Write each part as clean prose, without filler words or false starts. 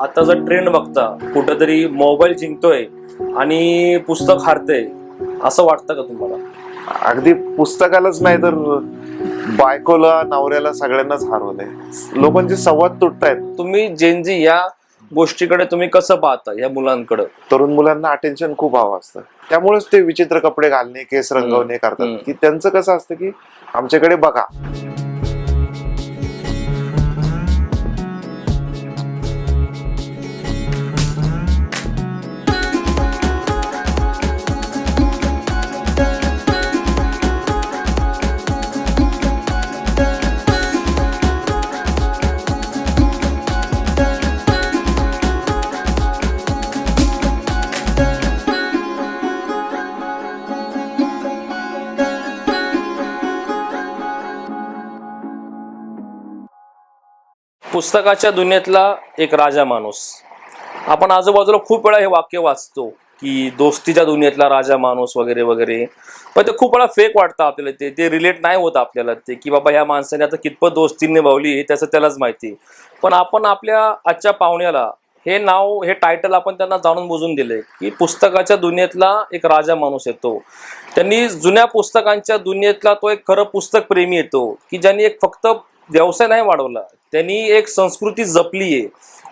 आता जर ट्रेंड बघता कुठेतरी मोबाईल जिंकतोय आणि पुस्तक हारतंय असं वाटतं का तुम्हाला? अगदी पुस्तकालाच नाही तर बायकोला नवऱ्याला सगळ्यांनाच हरवलंय. लोकांचे संवाद तुटतायत. तुम्ही जेनजी या गोष्टीकडे तुम्ही कसं पाहता या मुलांकडे? तरुण मुलांना अटेन्शन खूप हवं असतं, त्यामुळेच ते विचित्र कपडे घालणे, केस रंगवणे करतात. की त्यांचं कसं असतं की आमच्याकडे बघा. पुस्तकाच्या दुनियेतला एक राजा माणूस. आपण आजूबाजूला खूप वेळा हे वाक्य वाचतो की दोस्तीच्या दुनियेतला राजा माणूस वगैरे वगैरे, पण ते खूप वेळा फेक वाटतं आपल्याला. ते रिलेट नाही होत आपल्याला ते की बाबा ह्या माणसाने आता कितपत दोस्ती निभावली हे त्याचं त्यालाच माहिती. पण आपण आपल्या आजच्या पाहुण्याला हे नाव, हे टायटल आपण त्यांना जाणून बुजून दिले की पुस्तकाच्या दुनियेतला एक राजा माणूस येतो. त्यांनी जुन्या पुस्तकांच्या दुनियेतला तो एक खरं पुस्तक प्रेमी येतो की ज्यांनी एक फक्त व्यवसाय नाही वाढवला, त्यांनी एक संस्कृती जपली आहे.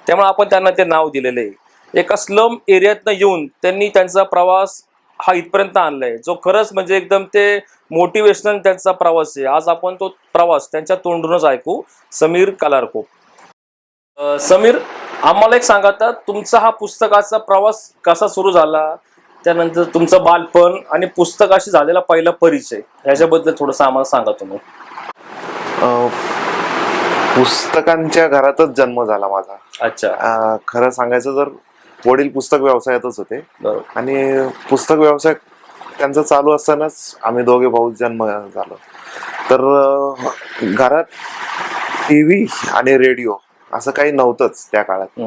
त्यामुळे आपण त्यांना ते नाव दिलेलं आहे. एका स्लम एरियातनं येऊन त्यांनी त्यांचा प्रवास हा इथपर्यंत आणलाय, जो खरंच म्हणजे एकदम ते मोटिवेशनल त्यांचा प्रवास आहे. आज आपण तो प्रवास त्यांच्या तोंडूनच ऐकू. समीर कलारको. समीर, आम्हाला एक सांगा आता, तुमचा हा पुस्तकाचा प्रवास कसा सुरू झाला, त्यानंतर तुमचं बालपण आणि पुस्तकाशी झालेला पहिला परिचय ह्याच्याबद्दल थोडंसं आम्हाला सांगा तुम्ही. पुस्तकांच्या घरातच जन्म झाला माझा. अच्छा. खरं सांगायचं तर वडील पुस्तक व्यवसायातच होते. बरोबर. आणि पुस्तक व्यवसाय त्यांचा चालू असतानाच आम्ही दोघे भाऊ जन्म झालो. तर घरात टीव्ही आणि रेडिओ असं काही नव्हतंच त्या काळात.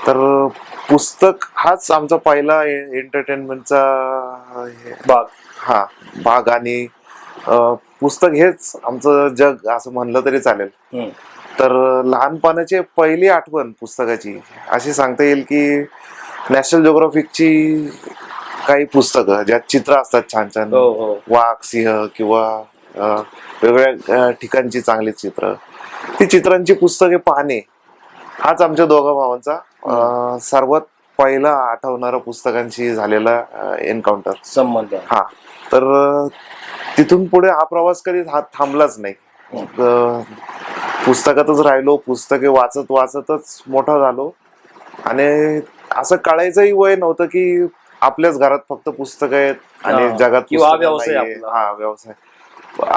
तर पुस्तक हाच आमचा पहिला एंटरटेनमेंटचा भाग आणि पुस्तक हेच आमचं जग असं म्हणलं तरी चालेल. तर लहानपणाची पहिली आठवण पुस्तकाची अशी सांगता येईल की नॅशनल जिओग्राफिकची काही पुस्तकं ज्यात चित्र असतात छान छान, वाघ, सिंह किंवा वेगवेगळ्या ठिकाणची चांगली चित्र, ती चित्रांची पुस्तके पाहणे हाच आमच्या दोघा भावांचा सर्वात पहिला आठवणारा पुस्तकांशी झालेला एन्काउंटर, संबंध. हा. तर तिथून पुढे हा प्रवास कधी थांबलाच नाही. पुस्तकातच राहिलो, पुस्तके वाचत वाचतच मोठा झालो. आणि असं कळायचंही वय नव्हतं की आपल्याच घरात फक्त पुस्तक आहेत आणि जगात व्यवसाय.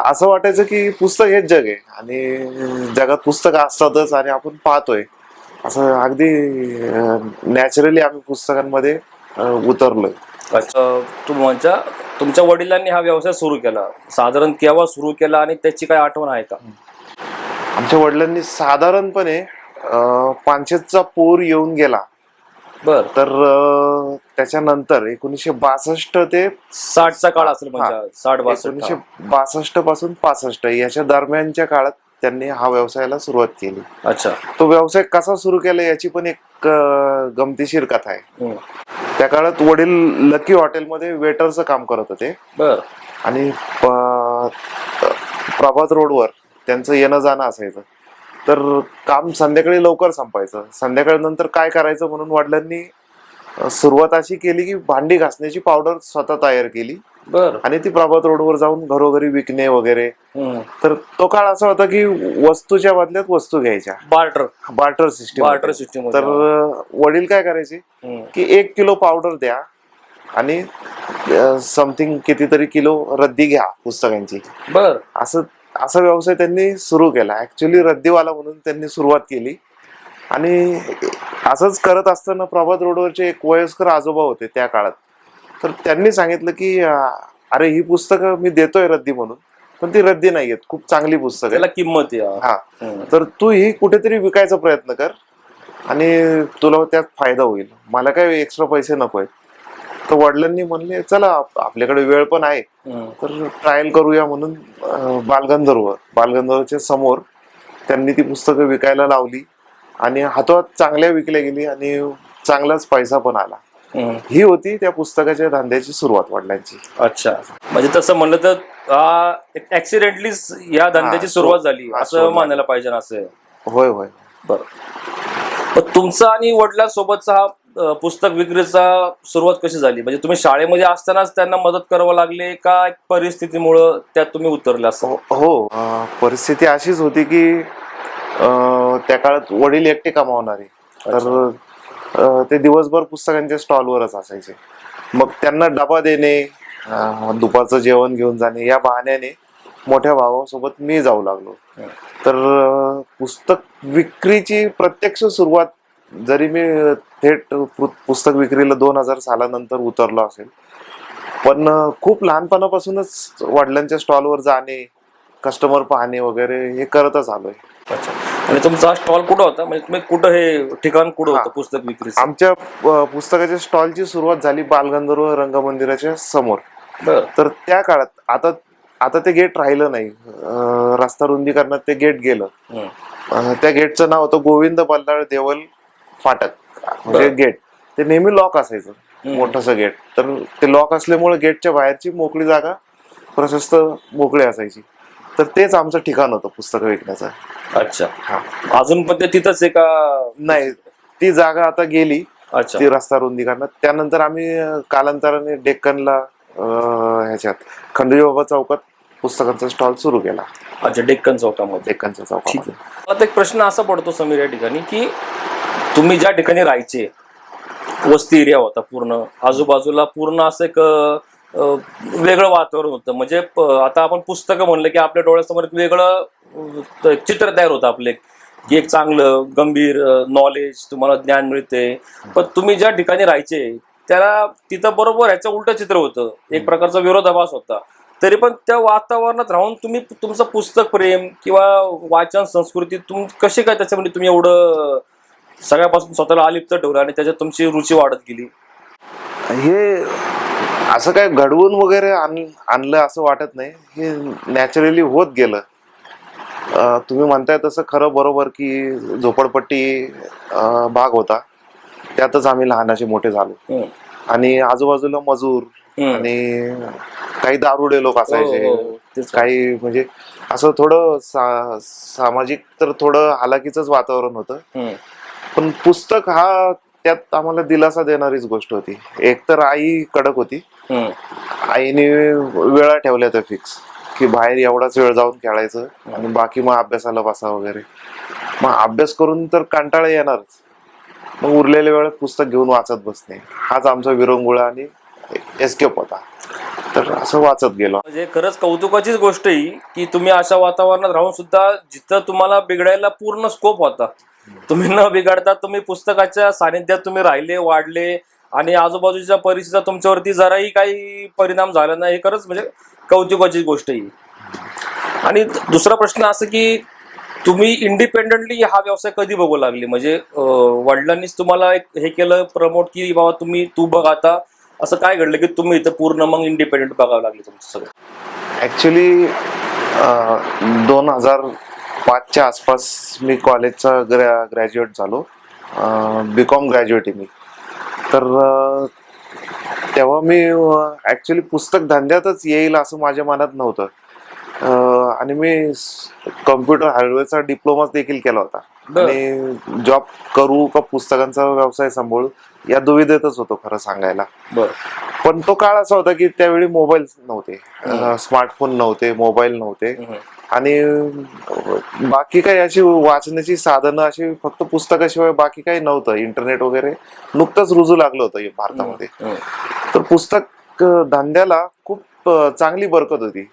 असं वाटायचं की पुस्तक हेच जग आहे आणि जगात पुस्तकं असतातच आणि आपण पाहतोय. असं अगदी नॅचरली आम्ही पुस्तकांमध्ये उतरलोय. तुमच्या वडिलांनी हा व्यवसाय सुरू केला, साधारण केव्हा सुरू केला आणि त्याची काय आठवण आहे का? आमच्या वडिलांनी साधारणपणे पानशेतचा पूर येऊन गेला. बर. तर त्याच्यानंतर 1962 ते 60चा काळ असेल, म्हणजे 1962 पासून 65 याच्या दरम्यानच्या काळात त्यांनी हा व्यवसायाला सुरुवात केली. अच्छा. तो व्यवसाय कसा सुरू केला याची पण एक गमतीशीर कथा आहे. त्या काळात वडील लकी हॉटेलमध्ये वेटरचं काम करत होते. बर. आणि प्रभात रोडवर त्यांचं येणं जाणं असायचं. तर काम संध्याकाळी लवकर संपायचं. संध्याकाळी नंतर काय करायचं म्हणून वडिलांनी सुरुवात अशी केली की भांडी घासण्याची पावडर स्वतः तयार केली. बर. आणि ती प्रभात रोडवर जाऊन घरोघरी विकणे वगैरे. तर तो काळ असा होता की वस्तूच्या बदल्यात वस्तू घ्यायच्या, बार्टर सिस्टीम. तर वडील काय करायचे की 1 किलो पावडर द्या आणि समथिंग कितीतरी किलो रद्दी घ्या पुस्तकांची. बर. असा व्यवसाय त्यांनी सुरू केला. ऍक्च्युअली रद्दीवाला म्हणून त्यांनी सुरुवात केली. आणि असंच करत असताना प्रभात रोडवरचे एक वयस्कर आजोबा होते त्या काळात. तर त्यांनी सांगितलं की अरे ही पुस्तकं मी देतोय रद्दी म्हणून, पण ती रद्दी नाहीयेत, खूप चांगली पुस्तक त्याला किंमत आहे. हा. तर तू ही कुठेतरी विकायचा प्रयत्न कर आणि तुला त्यात फायदा होईल, मला काय एक्स्ट्रा पैसे नकोय. तर वडिलांनी म्हणले चला आपल्याकडे वेळ पण आहे तर ट्रायल करूया म्हणून बालगंधर्वच्या समोर त्यांनी ती पुस्तकं विकायला लावली. आणि हातोहात चांगल्या विकल्या गेली आणि चांगलाच पैसा पण आला. हम्म. ही होती त्या पुस्तकाच्या धंद्याची सुरुवात वडिलांची. अच्छा, म्हणजे तसं म्हणलं तर ऍक्सिडेंटली या धंद्याची सुरुवात झाली असं सुरुवात. मानायला पाहिजे ना असं. होय होय. बरं. पण तुमचा आणि वडिलांसोबतचा हा पुस्तक विक्रीचा सुरुवात कशी झाली? म्हणजे तुम्ही शाळेमध्ये असतानाच त्यांना मदत करावं लागले का परिस्थितीमुळं त्यात तुम्ही उतरले असं? हो, परिस्थिती अशीच होती की त्या काळात वडील एकटे कमावणारे, तर ते दिवसभर पुस्तकांच्या स्टॉलवरच असायचे. मग त्यांना डबा देणे, दुपारचं जेवण घेऊन जाणे, या बहाण्याने मोठ्या भावासोबत मी जाऊ लागलो. तर पुस्तक विक्रीची प्रत्यक्ष सुरुवात, जरी मी थेट पुस्तक विक्रीला 2000 सालानंतर उतरलो असेल, पण खूप लहानपणापासूनच वडिलांच्या स्टॉलवर जाणे, कस्टमर पाहणे वगैरे हे करतच आलोय. अच्छा. आणि तुमचा स्टॉल कुठं होता? म्हणजे तुम्ही कुठं, हे ठिकाण कुठं होतं पुस्तक विक्रीचं? आमच्या पुस्तकाच्या स्टॉलची सुरुवात झाली बालगंधर्व रंगमंदिराच्या समोर. बरं. तर त्या काळात, आता आता ते गेट राहिलं नाही, रस्ता रुंदीकरणात ते गेट गेलं. त्या गेटचं नाव होतं गोविंद बल्लाळ देवल फाटक, म्हणजे गेट. ते नेहमी लॉक असायचं, मोठंसं गेट. तर ते लॉक असल्यामुळे गेटच्या बाहेरची मोकळी जागा प्रशस्त मोकळी असायची. तर तेच आमचं ठिकाण होतं पुस्तकं विकण्याचं. अच्छा. अजून पण ते तिथंच आहे का? नाही, ती जागा आता गेली. अच्छा. ती रस्ता रुंदीकरणात. त्यानंतर आम्ही कालांतराने डेक्कनला, ह्याच्यात खंडोजी बाबा चौकात पुस्तकांचा स्टॉल सुरू केला. अच्छा, डेक्कन चौकामध्ये. डेक्कनच्या चौकामध्ये. आता एक प्रश्न असा पडतो समीर या ठिकाणी की तुम्ही ज्या ठिकाणी राहायचे, वस्ती एरिया होता पूर्ण, आजूबाजूला पूर्ण असं एक वेगळं वातावरण होतं. म्हणजे आता आपण पुस्तकं म्हणलं की आपल्या डोळ्यासमोर एक वेगळं चित्र तयार होतं आपले, की एक चांगलं गंभीर नॉलेज, तुम्हाला ज्ञान मिळते. पण तुम्ही ज्या ठिकाणी राहायचे त्याला तिथं बरोबर ह्याचं उलटं चित्र होतं, एक प्रकारचा विरोधाभास होता. तरी पण त्या वातावरणात राहून तुम्ही तुमचं पुस्तक प्रेम किंवा वाचन संस्कृती कशी काय त्याच्यामध्ये तुम्ही एवढं सगळ्यापासून स्वतःला अलिप्त ठेवलं आणि त्याच्यात तुमची रुची वाढत गेली? हे असं काय घडवून वगैरे आणलं असं वाटत नाही. हे नॅचरली होत गेलं. तुम्ही म्हणताय तसं खरं, बरोबर की झोपडपट्टी भाग होता, त्यातच आम्ही लहानाचे मोठे झालो. आणि आजूबाजूला मजूर आणि काही दारुडे लोक असायचे. काही म्हणजे असं थोडं सामाजिक तर थोडं हालाकीच वातावरण होतं. पण पुस्तक हा त्यात आम्हाला दिलासा देणारीच गोष्ट होती. एक तर आई कडक होती. आईने वेळा ठेवल्या त्या फिक्स, की बाहेर एवढाच वेळ जाऊन खेळायचं आणि बाकी मग अभ्यासाला बसा वगैरे. मग अभ्यास करून तर कंटाळा येणारच, मग उरलेल्या वेळात पुस्तक घेऊन वाचत बसणे, हाच आमचा विरंगुळा आणि एस्केप होता. तर असं वाचत गेलो. म्हणजे खरंच कौतुकाचीच गोष्ट ही की तुम्ही अशा वातावरणात राहून सुद्धा जिथं तुम्हाला बिघडायला पूर्ण स्कोप होता, तुम्ही न बिघडता तुम्ही पुस्तकाच्या सानिध्यात तुम्ही राहिले, वाढले आणि आजूबाजूच्या परिस्थितीचा तुमच्यावरती जराही काही परिणाम झाला नाही. हे खरंच म्हणजे कौतुकाची गोष्ट ही. आणि दुसरा प्रश्न असं की तुम्ही इंडिपेंडेंटली हा व्यवसाय कधी बघू लागले? म्हणजे वडिलांनीच तुम्हाला एक हे केलं प्रमोट की बाबा तू बघ आता, असं काय घडलं की तुम्ही इथं पूर्ण मग इंडिपेंडेंट बघावं लागले तुमचं सगळं? ऍक्च्युली 2005च्या आसपास मी कॉलेजचा ग्रॅज्युएट झालो. BCom ग्रॅज्युएट आहे मी. तर तेव्हा मी ऍक्च्युली पुस्तक धंद्यातच येईल असं माझ्या मनात नव्हतं. आणि मी कम्प्युटर हार्डवेअरचा डिप्लोमा देखील केला होता. आणि जॉब करू का पुस्तकांचा व्यवसाय सांभाळू या दुविधेतच होतो खरं सांगायला. पण तो काळ असा होता की त्यावेळी मोबाईल नव्हते, स्मार्टफोन नव्हते, मोबाईल नव्हते आणि बाकी काही अशी वाचण्याची साधनं अशी फक्त पुस्तकाशिवाय बाकी काही नव्हतं. इंटरनेट वगैरे नुकतंच रुजू लागलं होतं भारतामध्ये. तर पुस्तक धंद्याला खूप चांगली बरकत होती.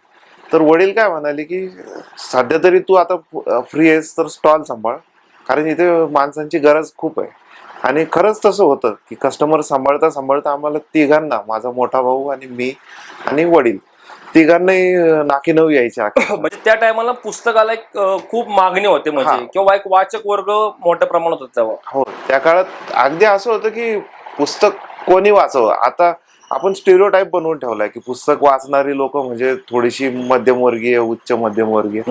तर वडील काय म्हणाले की सध्या तरी तू आता फ्री आहेस तर स्टॉल सांभाळ, कारण इथे माणसांची गरज खूप आहे. आणि खरंच तसं होतं की कस्टमर सांभाळता सांभाळता आम्हाला तिघांना, माझा मोठा भाऊ आणि मी आणि वडील, तिघांनाही नाकी नऊ यायच्या. म्हणजे त्या टायमाला पुस्तकाला एक खूप मागणी होते, म्हणजे किंवा एक वाचक वर्ग मोठ्या प्रमाणात होता तेव्हा. हो, त्या काळात अगदी असं होतं की पुस्तक कोणी वाचावं. आता आपण स्टिरियोटाईप बनवून ठेवलाय की पुस्तक वाचणारी लोक म्हणजे थोडीशी मध्यमवर्गीय, उच्च मध्यमवर्गीय.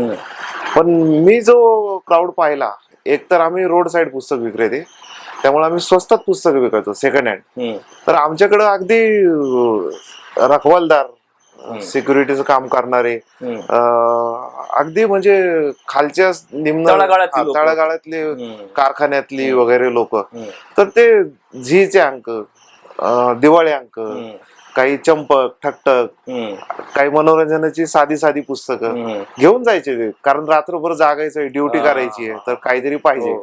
पण मी जो क्राऊड पाहिला एकतर आम्ही रोड साईड पुस्तक विक्रेते, त्यामुळे आम्ही स्वस्तात पुस्तकं विकतो सेकंड हँड. तर आमच्याकडे अगदी रखवालदार, सिक्युरिटीचं काम करणारे, अगदी म्हणजे खालच्या निम्न तळागाळातली लोकं. तळागाळातले कारखान्यातली वगैरे लोक, तर ते झीचे अंक, दिवाळी अंक, काही चंपक ठकठक, काही मनोरंजनाची साधी साधी पुस्तकं घेऊन जायचे ते. कारण रात्रभर जागायचंय, ड्युटी करायची आहे, तर काहीतरी पाहिजे.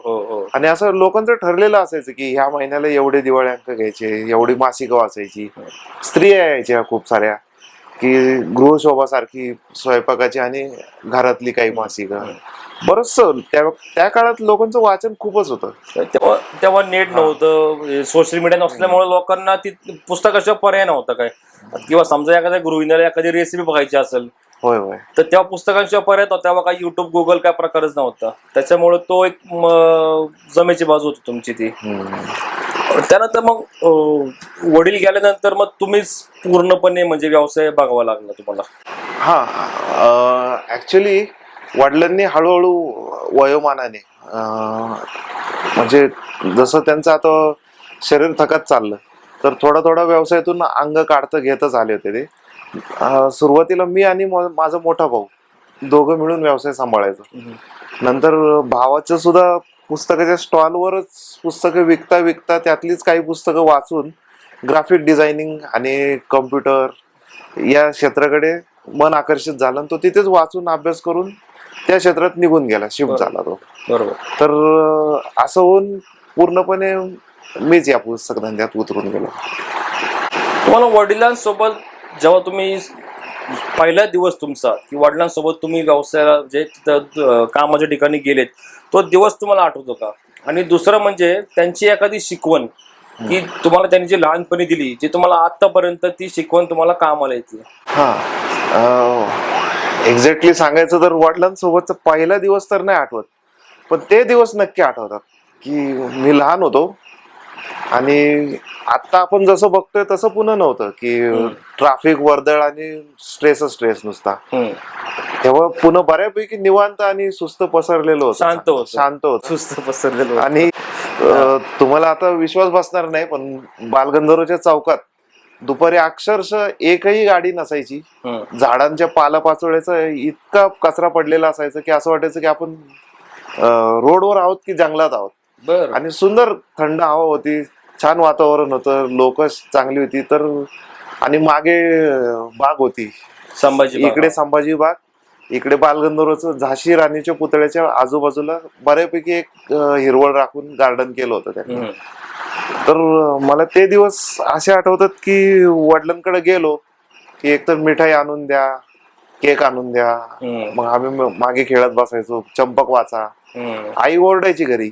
आणि असं लोकांचं ठरलेलं असायचं की ह्या महिन्याला एवढे दिवाळी अंक घ्यायचे, एवढी मासिकं वाचायची. स्त्रिया यायच्या खूप साऱ्या, की गृहशोभा सारखी स्वयंपाकाची आणि घरातली काही मासिकं. बरंच त्या काळात लोकांचं वाचन खूपच होतं. तेव्हा नेट नव्हतं, सोशल मीडिया नसल्यामुळे लोकांना ती पुस्तकाशिवाय पर्याय नव्हता काय. किंवा समजा एखाद्या गृहिणीला एखादी रेसिपी बघायची असेल, होय होय, तर तेव्हा पुस्तकांशिवाय पर्याय नव्हता. तेव्हा काही युट्यूब गुगल काय प्रकारच नव्हता, त्याच्यामुळे तो एक जमेची बाजू होती तुमची ती. त्यानंतर मग वडील गेल्यानंतर मग तुम्हीच पूर्णपणे म्हणजे व्यवसाय बघावा लागला तुम्हाला. हा, ऍक्च्युली वडिलांनी हळूहळू वयोमानाने, म्हणजे जसं त्यांचं आता शरीर थकत चाललं, तर थोडा थोडा व्यवसायातून अंग काढतं घेतच आले होते ते. सुरुवातीला मी आणि माझा मोठा भाऊ दोघं मिळून व्यवसाय सांभाळायचो. नंतर भावाचं सुद्धा पुस्तकाच्या स्टॉलवरच पुस्तकं विकता विकता त्यातलीच काही पुस्तकं वाचून ग्राफिक डिझायनिंग आणि कम्प्युटर या क्षेत्राकडे मन आकर्षित झालं, आणि तो तिथेच वाचून अभ्यास करून त्या क्षेत्रात निघून गेला, शिफ्ट झाला तो. बरोबर. तर असं होऊन पूर्णपणे मीच या पुस्तक धंद्यात उतरून गेलो. तुम्हाला वडिलांसोबत जेव्हा तुम्ही पहिला दिवस तुमचा की वडिलांसोबत तुम्ही व्यवसायाला जे कामाच्या ठिकाणी गेलेत, तो दिवस तुम्हाला आठवतो का? आणि दुसरं म्हणजे त्यांची एखादी शिकवण की तुम्हाला त्यांनी जी लहानपणी दिली, जी तुम्हाला आतापर्यंत ती शिकवण तुम्हाला कामाला येते. एक्झॅक्टली सांगायचं तर वडिलांसोबतचा पहिला दिवस तर नाही आठवत, पण ते दिवस नक्की आठवतात की मी लहान होतो आणि आता आपण जसं बघतोय तसं पुन्हा नव्हतं की ट्रॅफिक वर्दळ आणि स्ट्रेस नुसता. तेव्हा पुन्हा बऱ्यापैकी निवांत आणि सुस्त पसरलेलं होतं, शांत होतं, सुस्त पसरलेलं. आणि तुम्हाला आता विश्वास बसणार नाही, पण बालगंधर्वच्या चौकात दुपारी अक्षरशः एकही गाडी नसायची. झाडांच्या पालापाचोळ्याचा इतका कचरा पडलेला असायचा की असं वाटायचं की आपण रोडवर आहोत की जंगलात आहोत. आणि सुंदर थंड हवा होती, छान वातावरण होतं, लोक चांगली होती. तर आणि मागे बाग होती, इकडे संभाजी बाग, इकडे बालगंधर्वचं झाशी राणीच्या पुतळ्याच्या आजूबाजूला बऱ्यापैकी एक हिरवळ राखून गार्डन केलं होतं त्यांनी. तर मला ते दिवस असे आठवतात की वडिलांकडे गेलो की एकतर मिठाई आणून द्या, केक आणून द्या, मग आम्ही मागे खेळत बसायचो, चंपक वाचा. आई ओरडायची घरी,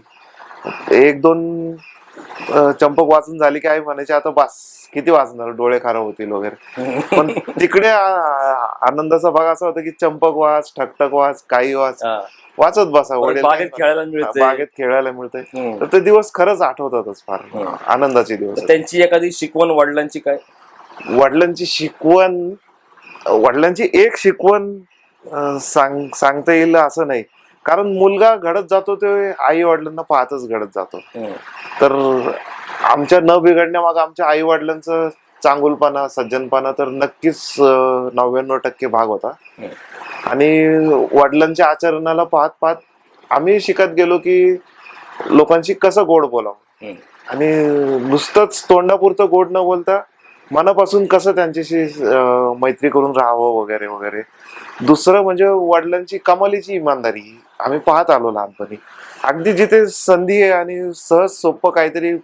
एक दोन चंपक वाचून झाली की आई म्हणायची आता बस, किती वाचणार, डोळे खराब होतील वगैरे. पण तिकडे आनंदाचा भाग असा होता की चंपक वाच, ठकठक वाच, काही वाच, वाचत बसा. वडील बागेत खेळायला मिळतंय. तर ते दिवस खरंच आठवतातच, फार आनंदाचे दिवस. त्यांची एखादी शिकवण वडिलांची काय? वडिलांची एक शिकवण सांगता येईल असं नाही, कारण मुलगा घडत जातो ते आई वडिलांना पाहतच घडत जातो. तर आमच्या न बिघडण्यामागे आमच्या आई वडिलांचं चांगुलपणा, सज्जनपणा तर नक्कीच 99% भाग होता. आणि वडिलांच्या आचरणाला पाहत पाहत आम्ही शिकत गेलो की लोकांशी कसं गोड बोलावं, आणि नुसतंच तोंडापुरतं गोड न बोलता मनापासून कसं त्यांच्याशी मैत्री करून राहावं वगैरे वगैरे. दुसरं म्हणजे वडिलांची कमालीची इमानदारी आम्ही पाहत आलो लहानपणी. अगदी जिथे संधी आहे आणि सहज सोपं काहीतरी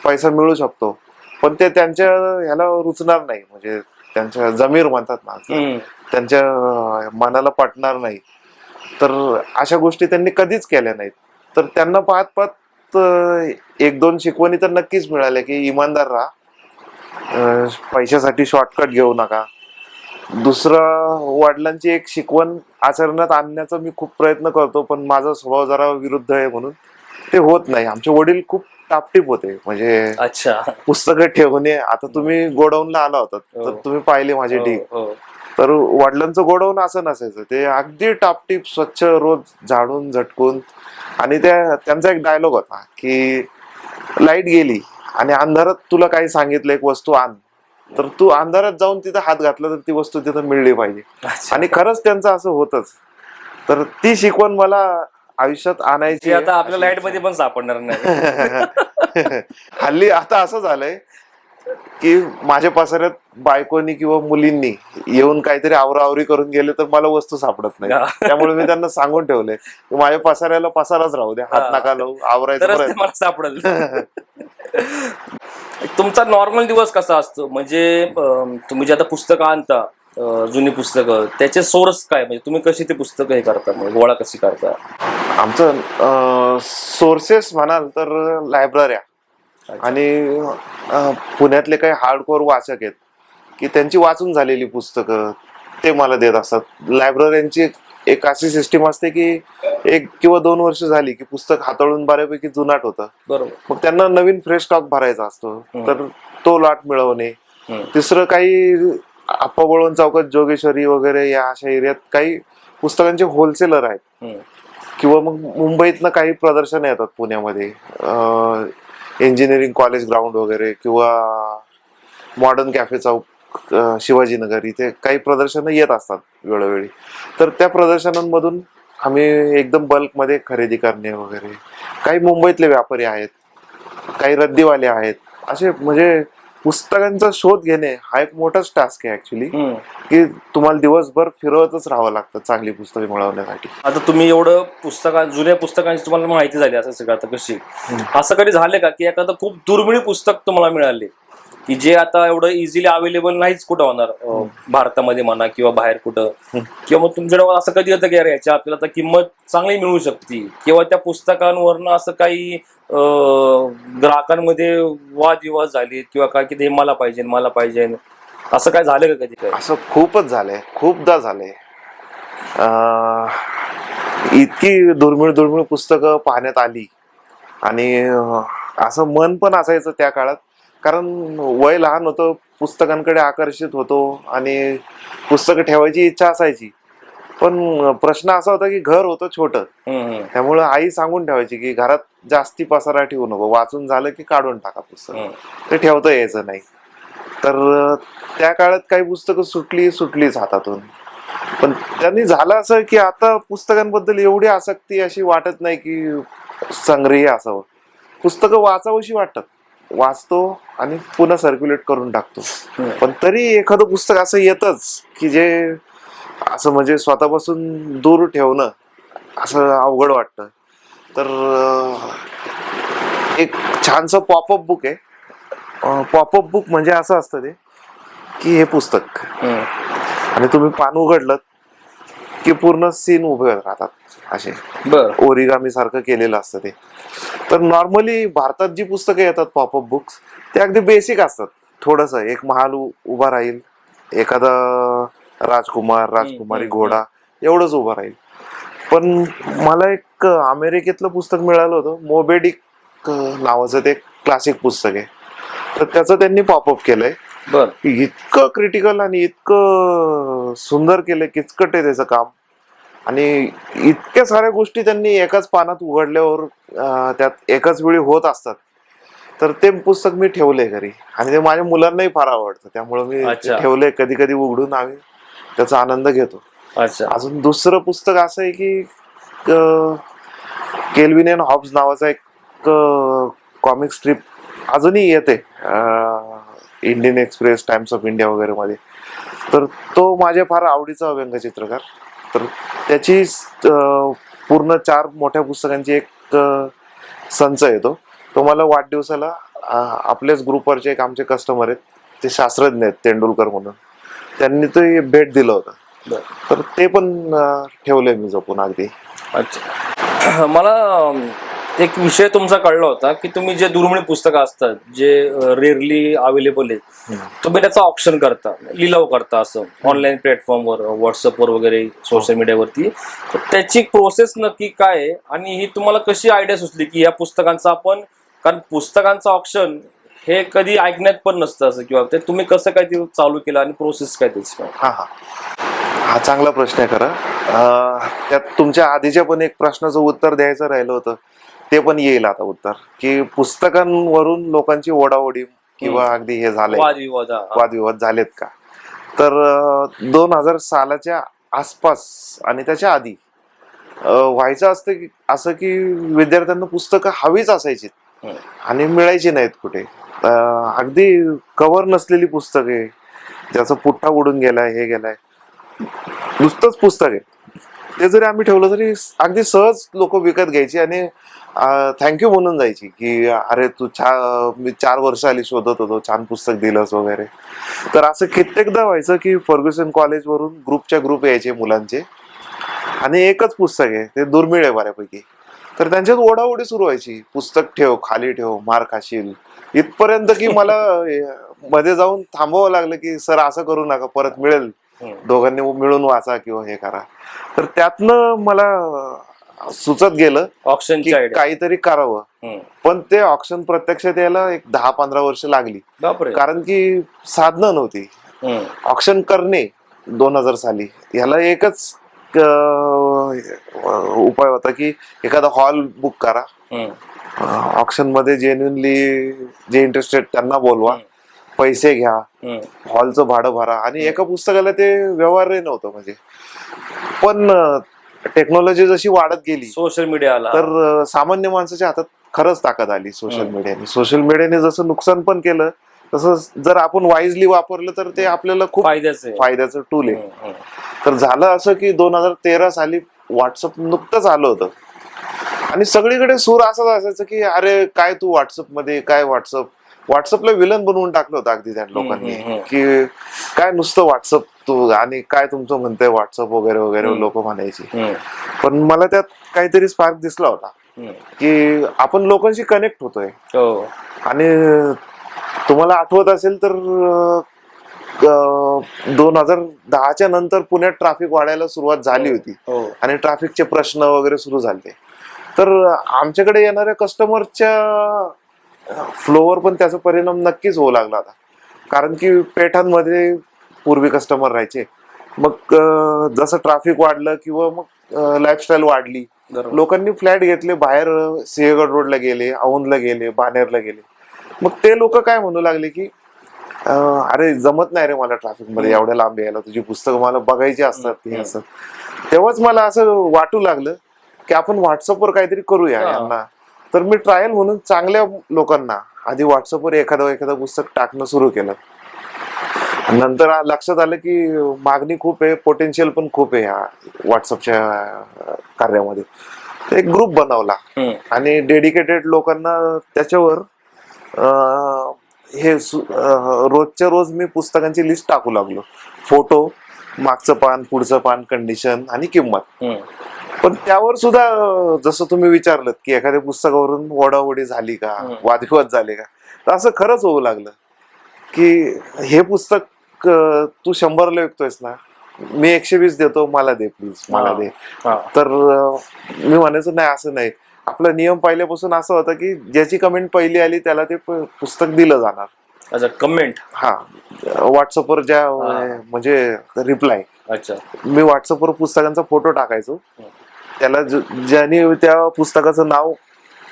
पैसा मिळू शकतो, पण ते त्यांच्या ह्याला रुचणार नाही, म्हणजे त्यांच्या जमीर म्हणतात ना, त्यांच्या मनाला पटणार नाही. तर अशा गोष्टी त्यांनी कधीच केल्या नाहीत. तर त्यांना पाहत पाहत एक दोन शिकवणी तर नक्कीच मिळाल्या की इमानदार राहा, पैशासाठी शॉर्टकट घेऊ नका. दुसरं, वडिलांची एक शिकवण आचरणात आणण्याचा मी खूप प्रयत्न करतो, पण माझा स्वभाव जरा विरुद्ध आहे म्हणून ते होत नाही. आमचे वडील खूप टापटीप होते, म्हणजे पुस्तकं ठेवणे. आता तुम्ही गोडाऊनला आला होता तर तुम्ही पाहिले माझे ढीग, तर वडिलांचं गोडाऊन असं नसायचं, ते अगदी टापटीप स्वच्छ रोज झाडून झटकून. आणि त्यांचा एक डायलॉग होता की लाईट गेली आणि अंधारात तुला काही सांगितलं एक वस्तू आण, तर तू अंधारात जाऊन तिथं हात घातला तर ती वस्तू तिथं मिळली पाहिजे. आणि खरंच त्यांचं असं होतच. तर ती शिकवण मला आयुष्यात आणायची आता आपल्या लाईट मध्ये पण सापडणार नाही. हल्ली आता असं झालंय की माझ्या पसाऱ्यात बायकोनी किंवा मुलींनी येऊन काहीतरी आवराआवरी करून गेले तर मला वस्तू सापडत नाही. त्यामुळे मी त्यांना सांगून ठेवलंय की माझ्या पसाऱ्याला पसाराच राहू द्या, हात नका लावू, आवरायचं मला सापडेल. तुमचा नॉर्मल दिवस कसा असतो? म्हणजे तुम्ही जे आता पुस्तकं आणता, जुनी पुस्तकं, त्याचे सोर्स काय, म्हणजे तुम्ही कशी ते पुस्तकं हे करता, म्हणजे गोळा कशी करता? आमचं सोर्सेस म्हणाल तर लायब्रऱ्या आणि पुण्यातले काही हार्डकोर वाचक आहेत की त्यांची वाचून झालेली पुस्तकं ते मला देत असतात. लायब्रऱ्यांची एक अशी सिस्टीम असते की 1 किंवा 2 वर्ष झाली की पुस्तक हाताळून बऱ्यापैकी जुनाट होतं. बरोबर. मग त्यांना नवीन फ्रेश स्टॉक भरायचा असतो, तर तो लॉट मिळवणे. तिसरं काही आप्पा चौकात, जोगेश्वरी वगैरे या अशा एरियात काही पुस्तकांचे होलसेलर आहेत. किंवा मग मुंबईतनं काही प्रदर्शन येतात पुण्यामध्ये, इंजिनिअरिंग कॉलेज ग्राउंड वगैरे किंवा मॉडर्न कॅफे चौक, शिवाजीनगर, इथे काही प्रदर्शनं येत असतात वेळोवेळी. तर त्या प्रदर्शनांमधून आम्ही एकदम बल्कमध्ये खरेदी करणे वगैरे. काही मुंबईतले व्यापारी आहेत, काही रद्दीवाले आहेत, असे म्हणजे पुस्तकांचा शोध घेणे हा एक मोठाच टास्क आहे ऍक्च्युली, की तुम्हाला दिवसभर फिरवतच राहावं लागतं चांगली पुस्तके मिळवण्यासाठी. आता तुम्ही एवढं जुन्या पुस्तकांची तुम्हाला माहिती झाली असं सगळं, आता कशी असं कधी झाले का की एखादं खूप दुर्मिळ पुस्तक तुम्हाला मिळाले की जे आता एवढं इझिली अवेलेबल नाहीच कुठं होणार, भारतामध्ये म्हणा किंवा बाहेर कुठं, किंवा मग तुमच्याकडे असं कधी येतं की अरे याची आपल्याला तर किंमत चांगली मिळू शकते, किंवा त्या पुस्तकांवरनं असं काही ग्राहकांमध्ये वादविवाद झाले किंवा काय की हे मला पाहिजे, असं काय झालं का कधी? काय असं खूपच झालंय, खूपदा झालंय. इतकी दुर्मिळ पुस्तकं पाहण्यात आली आणि असं मन पण असायचं त्या काळात, कारण वय लहान होतं, पुस्तकांकडे आकर्षित होतो आणि पुस्तकं ठेवायची इच्छा असायची. पण प्रश्न असा होता की घर होतं छोटं, त्यामुळं आई सांगून ठेवायची की घरात जास्ती पसारा ठेवू नको, वाचून झालं की काढून टाका पुस्तक, ते ठेवता यायचं नाही. तर त्या काळात काही पुस्तकं सुटलीच हातातून. पण त्यांनी झालं असं की आता पुस्तकांबद्दल एवढी आसक्ती अशी वाटत नाही की संग्रही असावं. पुस्तकं वाचावीशी वाटतात, वाचतो आणि पुन्हा सर्क्युलेट करून टाकतो. पण तरी एखादं पुस्तक असं येतच की जे असं म्हणजे स्वतःपासून दूर ठेवणं असं अवघड वाटतं. तर एक छानसं पॉपअप बुक आहे. पॉपअप बुक म्हणजे असं असतं ते की हे पुस्तक आणि तुम्ही पान उघडलं की पूर्ण सीन उभे राहतात, असे ओरिगामी सारखं केलेलं असतं ते. तर नॉर्मली भारतात जी पुस्तकं येतात पॉपअप बुक्स, ते अगदी बेसिक असतात. थोडंसं एक महाल उभा राहील, एखादा राजकुमारी, घोडा एवढंच उभं राहील. पण मला एक अमेरिकेतलं पुस्तक मिळालं होतं, मोबी डिक नावाचं, ते क्लासिक पुस्तक आहे. तर त्याचं त्यांनी पॉपअप केलंय. इतकं क्रिटिकल आणि इतकं सुंदर केलंय, किचकट आहे त्याचं काम, आणि इतक्या साऱ्या गोष्टी त्यांनी एकाच पानात उघडल्यावर त्यात एकाच वेळी होत असतात. तर ते पुस्तक मी ठेवलंय घरी आणि ते माझ्या मुलांनाही फार आवडतं, त्यामुळे मी ठेवलंय. कधी कधी उघडून आम्ही त्याचा आनंद घेतो. अजून दुसरं पुस्तक असं आहे की केल्विन अँड हॉब्स नावाचा एक कॉमिक स्ट्रीप अजूनही येते Indian express, times of India वगैरे मध्ये. तर तो माझ्या फार आवडीचा व्यंगचित्रकार. तर त्याची पूर्ण 4 मोठ्या पुस्तकांची एक संच येतो. तो मला वाढदिवसाला आपल्याच ग्रुपवरचे एक आमचे कस्टमर आहेत, ते शास्त्रज्ञ आहेत तेंडुलकर म्हणून, त्यांनी ते भेट दिलं होतं. तर ते पण ठेवलंय मी जपून अगदी. अच्छा, मला एक विषय तुमचा कळला होता की तुम्ही जे दुर्मिळ पुस्तकं असतात, जे रेअरली अवेलेबल आहेत, तुम्ही त्याचा ऑप्शन करता, लिलाव करता, असं ऑनलाईन प्लॅटफॉर्मवर, व्हॉट्सअपवर वगैरे, सोशल मीडियावरती. त्याची प्रोसेस नक्की काय आहे आणि ही तुम्हाला कशी आयडिया सुचली की या पुस्तकांचा आपण, कारण पुस्तकांचं ऑप्शन हे कधी ऐकण्यात पण नसतं असं, किंवा ते तुम्ही कसं काय ते चालू केलं आणि प्रोसेस काय त्याची? हा हा हा चांगला प्रश्न आहे खरं. त्यात तुमच्या आधीच्या पण एक प्रश्नाचं उत्तर द्यायचं राहिलं होतं, ते पण येईल आता उत्तर, की पुस्तकांवरून लोकांची ओढाओढी किंवा अगदी हे झालंय, वादविवाद. वादविवाद झालेत का? तर 2000 सालाच्या आसपास आणि त्याच्या आधी व्हायचं असतं की असं की विद्यार्थ्यांना पुस्तकं हवीच असायची आणि मिळायची नाहीत कुठे. अगदी कव्हर नसलेली पुस्तके, ज्याचा पुठ्ठा उडून गेलाय, हे गेलाय, नुसतंच पुस्तक आहे, ते जरी आम्ही ठेवलं तरी अगदी सहज लोक विकत घ्यायची आणि थँक्यू म्हणून जायची की अरे तू मी 4 वर्ष आली शोधत होतो, छान पुस्तक दिलंस वगैरे. तर असं कित्येकदा व्हायचं की फर्ग्युसन कॉलेजवरून ग्रुपच्या ग्रुप यायचे मुलांचे आणि एकच पुस्तक आहे, ते दुर्मिळ आहे बऱ्यापैकी. तर त्यांच्यात ओढाओढी सुरू व्हायची, पुस्तक ठेव, खाली ठेव, मार खाशील, इथपर्यंत की मला मध्ये जाऊन थांबावं लागलं की सर असं करू नका, परत मिळेल, दोघांनी मिळून वाचा किंवा हे करा. तर त्यातनं मला सुचत गेलं की काहीतरी करावं. पण ते ऑप्शन प्रत्यक्षात यायला एक 10-15 वर्ष लागली, कारण की साधनं नव्हती. ऑप्शन करणे 2000 साली याला एकच उपाय होता की एखादा हॉल बुक करा, ऑप्शन मध्ये जेन्युनली जे इंटरेस्टेड त्यांना बोलवा, पैसे घ्या, हॉलचं भाडं भरा, आणि एका पुस्तकाला ते व्यवहारही नव्हतं म्हणजे. पण टेक्नॉलॉजी जशी वाढत गेली, सोशल मीडिया, तर सामान्य माणसाच्या हातात खरंच ताकद आली सोशल मीडियाने. सोशल मीडियाने जसं नुकसान पण केलं, तसं जर आपण वाईजली वापरलं तर ते आपल्याला खूप फायद्याचं टूल आहे. तर झालं असं की 2013 साली व्हॉट्सअप नुकतंच आलं होतं आणि सगळीकडे सूर असाच असायचं की अरे काय तू व्हॉट्सअप मध्ये, काय व्हॉट्सअपला विलन बनवून टाकलं होतं अगदी त्या लोकांनी, की काय नुसतं व्हॉट्सअप तू, आणि काय तुमचं म्हणतंय व्हॉट्सअप वगैरे वगैरे लोक म्हणायची. पण मला त्यात काहीतरी स्पार्क दिसला होता की आपण लोकांशी कनेक्ट होतोय. आणि तुम्हाला आठवत असेल तर 2010च्या नंतर पुण्यात ट्रॅफिक वाढायला सुरुवात झाली होती आणि ट्रॅफिकचे प्रश्न वगैरे सुरू झाले. तर आमच्याकडे येणाऱ्या कस्टमरच्या फ्लोवर पण त्याचा परिणाम नक्कीच होऊ लागला होता, कारण की पेठांमध्ये पूर्वी कस्टमर राहायचे. मग जसं ट्रॅफिक वाढलं किंवा मग लाईफस्टाईल वाढली, लोकांनी फ्लॅट घेतले, बाहेर सिंहगड रोडला गेले, औंधला गेले, बाणेरला गेले. मग ते लोक काय म्हणू लागले की अरे जमत नाही रे मला ट्रॅफिक मध्ये एवढ्या लांब यायला, तुझी पुस्तकं मला बघायची असतात, हे असं. तेव्हाच मला असं वाटू लागलं की आपण व्हॉट्सअपवर काहीतरी करूया यांना. तर मी ट्रायल म्हणून चांगल्या लोकांना आधी व्हॉट्सअपवर एखादं पुस्तक टाकणं सुरू केलं. नंतर लक्षात आलं की मागणी खूप आहे, पोटेन्शियल पण खूप आहे ह्या व्हॉट्सअपच्या कार्यामध्ये. एक ग्रुप बनवला आणि डेडिकेटेड लोकांना त्याच्यावर हे रोजच्या रोज मी पुस्तकांची लिस्ट टाकू लागलो, फोटो, मागचं पान, पुढचं पान, कंडिशन आणि किंमत. पण त्यावर सुद्धा जसं तुम्ही विचारलं की एखाद्या पुस्तकावरून ओढाओढी झाली का, वादविवाद झाले का, तर असं खरंच होऊ लागलं की हे पुस्तक तू 100ला विकतोयस ना, मी 120 देतो, मला दे प्लीज, मला दे. तर मी म्हणायचं नाही, असं नाही. आपला नियम पहिल्यापासून असा होता की ज्याची कमेंट पहिली आली त्याला ते पुस्तक दिलं जाणार. अच्छा, कमेंट? हा, व्हॉट्सअपवर ज्या म्हणजे रिप्लाय. अच्छा, मी व्हॉट्सअपवर पुस्तकांचा फोटो टाकायचो, त्याला ज्यांनी त्या पुस्तकाचं नाव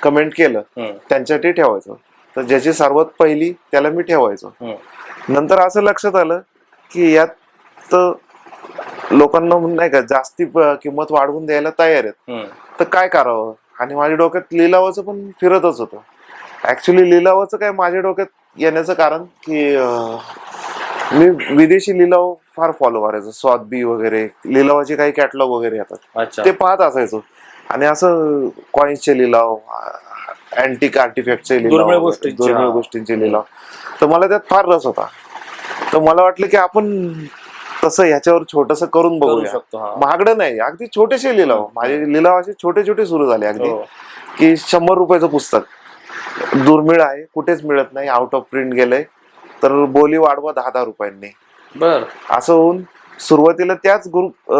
कमेंट केलं त्यांच्यासाठी ठेवायचं. तर ज्याची सर्वात पहिली त्याला मी ठेवायचो. नंतर असं लक्षात आलं की यात लोकांना नाही का जास्ती किंमत वाढवून द्यायला तयार आहेत, तर काय करावं. आणि माझ्या डोक्यात लिलावाचं पण फिरतच होतं. ऍक्च्युली लिलावाचं काय माझ्या डोक्यात येण्याचं कारण की मी विदेशी लिलाव फार फॉलो करायचो, स्वातबी वगैरे लिलावाचे काही कॅटलॉग वगैरे येतात, ते पाहत असायचो. आणि असं कॉइन्सचे लिलाव, अँटिक आर्टिफॅक्टचे लिलाव, दुर्मिळ गोष्टींचे लिलाव, तर मला त्यात फार रस होता. तर मला वाटलं की आपण तसं ह्याच्यावर छोटस करून बघूया. महागडं नाही, अगदी छोटेसे लिलाव. माझे लिलाव असे छोटे छोटे सुरू झाले अगदी, की 100 रुपयाचं पुस्तक दुर्मिळ आहे, कुठेच मिळत नाही, आउट ऑफ प्रिंट गेलंय, तर बोली वाढवा 10-10 रुपयांनी. असं होऊन सुरुवातीला त्याच ग्रुप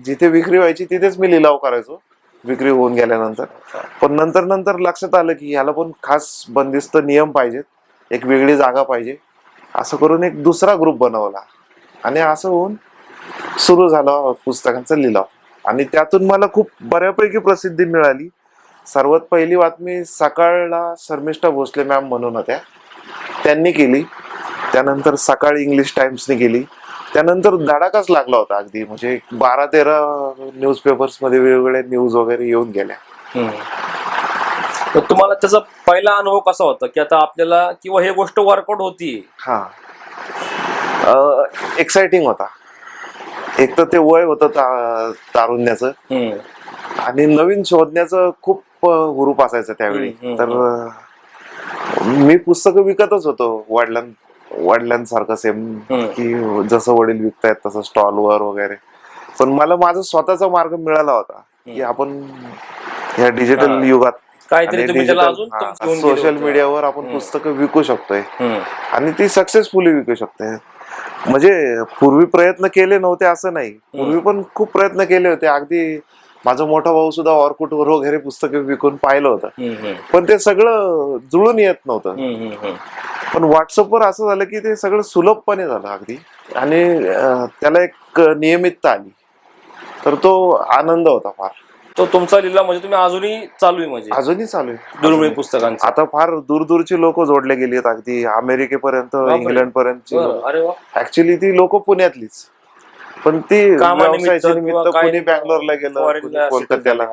जिथे विक्री व्हायची तिथेच मी लिलाव करायचो विक्री होऊन गेल्यानंतर. पण नंतर लक्षात आलं की याला पण खास बंदिस्त नियम पाहिजेत, एक वेगळी जागा पाहिजे, असं करून एक दुसरा ग्रुप बनवला आणि असं होऊन सुरू झाला पुस्तकांचा लिलाव. आणि त्यातून मला खूप बऱ्यापैकी प्रसिद्धी मिळाली. सर्वात पहिली बातमी सकाळला शर्मिष्ठा भोसले मॅम म्हणून होत्या, त्यांनी केली. त्यानंतर सकाळ इंग्लिश टाइम्सने केली. त्यानंतर धडाकाच लागला होता अगदी, म्हणजे 12-13 न्यूजपेपर्समध्ये वेगवेगळ्या न्यूज वगैरे येऊन गेल्या. तर तुम्हाला त्याचा पहिला अनुभव कसा होता की आता आपल्याला किंवा हे गोष्ट वर्कआउट होती? हा, एक्साइटिंग होता. एक तर ते वय होतं तारुण्याचं आणि नवीन शोधण्याचं खूप हुरूप असायचं त्यावेळी. तर मी पुस्तकं विकतच होतो वडिलांसारखं सेम, की जसं वडील विकतायत तसं स्टॉलवर वगैरे. पण मला माझा स्वतःचा मार्ग मिळाला होता की आपण या डिजिटल युगात काहीतरी तुम्ही त्याला अजून तुमचं घेऊन गेले सोशल होते. मीडियावर आपण पुस्तकं विकू शकतोय आणि ती सक्सेसफुली विकू शकते. म्हणजे पूर्वी प्रयत्न केले नव्हते असं नाही, पूर्वी पण खूप प्रयत्न केले होते. अगदी माझा मोठा भाऊ सुद्धा ऑर्कुटवर वगैरे पुस्तकं विकून पाहिलं होतं, पण ते सगळं जुळून येत नव्हतं. पण व्हॉट्सअपवर असं झालं की ते सगळं सुलभपणे झालं अगदी, आणि त्याला एक नियमितता आली. तर तो आनंद होता फार. तो तुमचा लिलाव म्हणजे तुम्ही अजूनही चालू आहे, म्हणजे अजूनही चालू आहे दुर्मिळ पुस्तकांचा. आता फार दूरदूरची लोक जोडले गेली आहेत, अगदी अमेरिकेपर्यंत, इंग्लंड पर्यंतची. अरे वा. ऍक्च्युली ती लोक पुण्यातलीच, पण ती कामानिमित्त व्यवसायाच्या निमित्त किंवा कोणी काही बँगलोरला गेलं, foreign कोणी ला कोलकात्याला.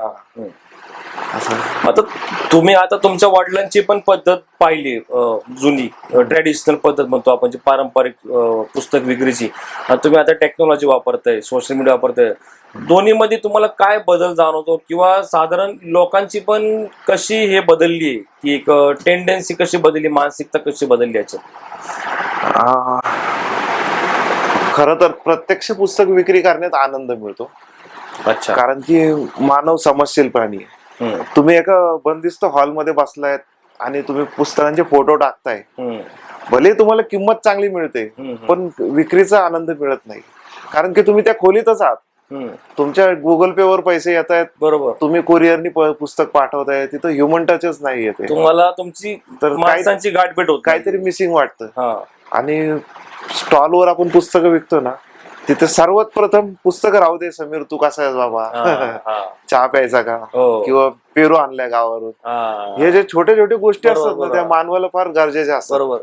असं आता तुम्ही आता तुमच्या वडिलांची पण पद्धत पाहिली, जुनी ट्रॅडिशनल पद्धत म्हणतो आपण, जी पारंपरिक पुस्तक विक्रीची. आणि तुम्ही आता टेक्नॉलॉजी वापरताय, सोशल मीडिया वापरताय. दोन्ही मध्ये तुम्हाला काय बदल जाणवतो, किंवा साधारण लोकांची पण कशी हे बदलली आहे, की एक टेंडन्सी कशी बदलली, मानसिकता कशी बदलली याच्यात? खरं तर प्रत्यक्ष पुस्तक विक्री करण्यात आनंद मिळतो. अच्छा. कारण की मानव समजशील प्राणी आहे. तुम्ही एका बंदिस्त हॉलमध्ये बसलायत आणि तुम्ही पुस्तकांचे फोटो टाकताय, भले तुम्हाला किंमत चांगली मिळते, पण विक्रीचा आनंद मिळत नाही. कारण की तुम्ही त्या खोलीतच आहात, तुमच्या गुगल पे वर पैसे येत आहेत, बरोबर, तुम्ही कुरिअरनी पुस्तक पाठवताय, तिथं ह्युमन टचच नाही येते. तुम्हाला तुमची तर माणसांची गाठभेट होत काहीतरी मिसिंग वाटतं. हा. आणि स्टॉलवर आपण पुस्तकं विकतो ना, तिथे सर्वात प्रथम पुस्तक राहू दे, समीर तू कसा आहेस बाबा, चहा प्यायचा का, किंवा पेरू आणलाय गावावरून, हे जे छोटे छोटे गोष्टी असतात ना, त्या मानवाला फार गरजेच्या असतात. बरोबर,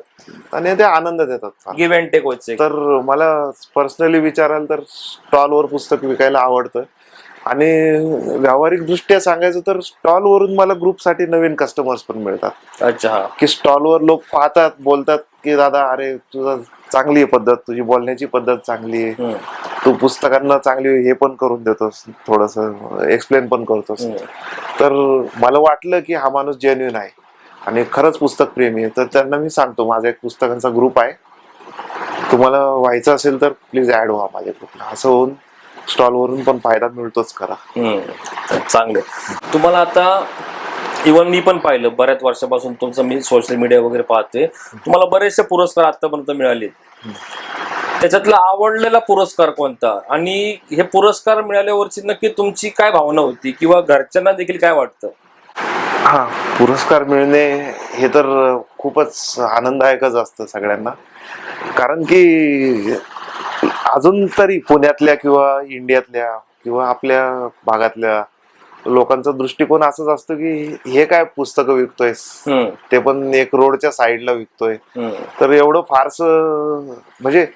आणि ते आनंद देतात. गिव्ह अँड टेक व्हायचं. तर मला पर्सनली विचाराल तर स्टॉलवर पुस्तक विकायला आवडतं. आणि व्यावहारिक दृष्ट्या सांगायचं तर स्टॉलवरून मला ग्रुपसाठी नवीन कस्टमर्स पण मिळतात. अच्छा. की स्टॉलवर लोक पाहतात, बोलतात की दादा अरे तुझं चांगली आहे पद्धत, तुझी बोलण्याची पद्धत चांगली आहे, तू पुस्तकांना चांगली हे पण करून देतोस, थोडस एक्सप्लेन पण करतोस. तर मला वाटलं की हा माणूस जेन्युइन आहे आणि खरंच पुस्तक प्रेमी आहे. तर त्यांना मी सांगतो माझा एक पुस्तकांचा ग्रुप आहे, तुम्हाला व्हायचं असेल तर प्लीज ऍड व्हा माझ्या ग्रुपला. असं होऊन स्टॉलवरून पण फायदा मिळतोच खरा. चांगले. तुम्हाला आता इव्हन मी पण पाहिलं बऱ्याच वर्षापासून तुमचं, मी सोशल मीडिया वगैरे पाहते, तुम्हाला बरेचसे पुरस्कार आतापर्यंत मिळाले. त्याच्यातला आवडलेला पुरस्कार कोणता, आणि हे पुरस्कार मिळाल्यावरची नक्की तुमची काय भावना होती, किंवा घरच्यांना देखील काय वाटतं? हा, पुरस्कार मिळणे हे तर खूपच आनंददायकच असतं सगळ्यांना. कारण की अजून तरी पुण्यातल्या किंवा इंडियातल्या किंवा आपल्या भागातल्या लोकांचा दृष्टिकोन असाच असतो की हे काय पुस्तकं विकतोयस, ते पण एक रोडच्या साईडला विकतोय. तर एवढं फारसं, म्हणजे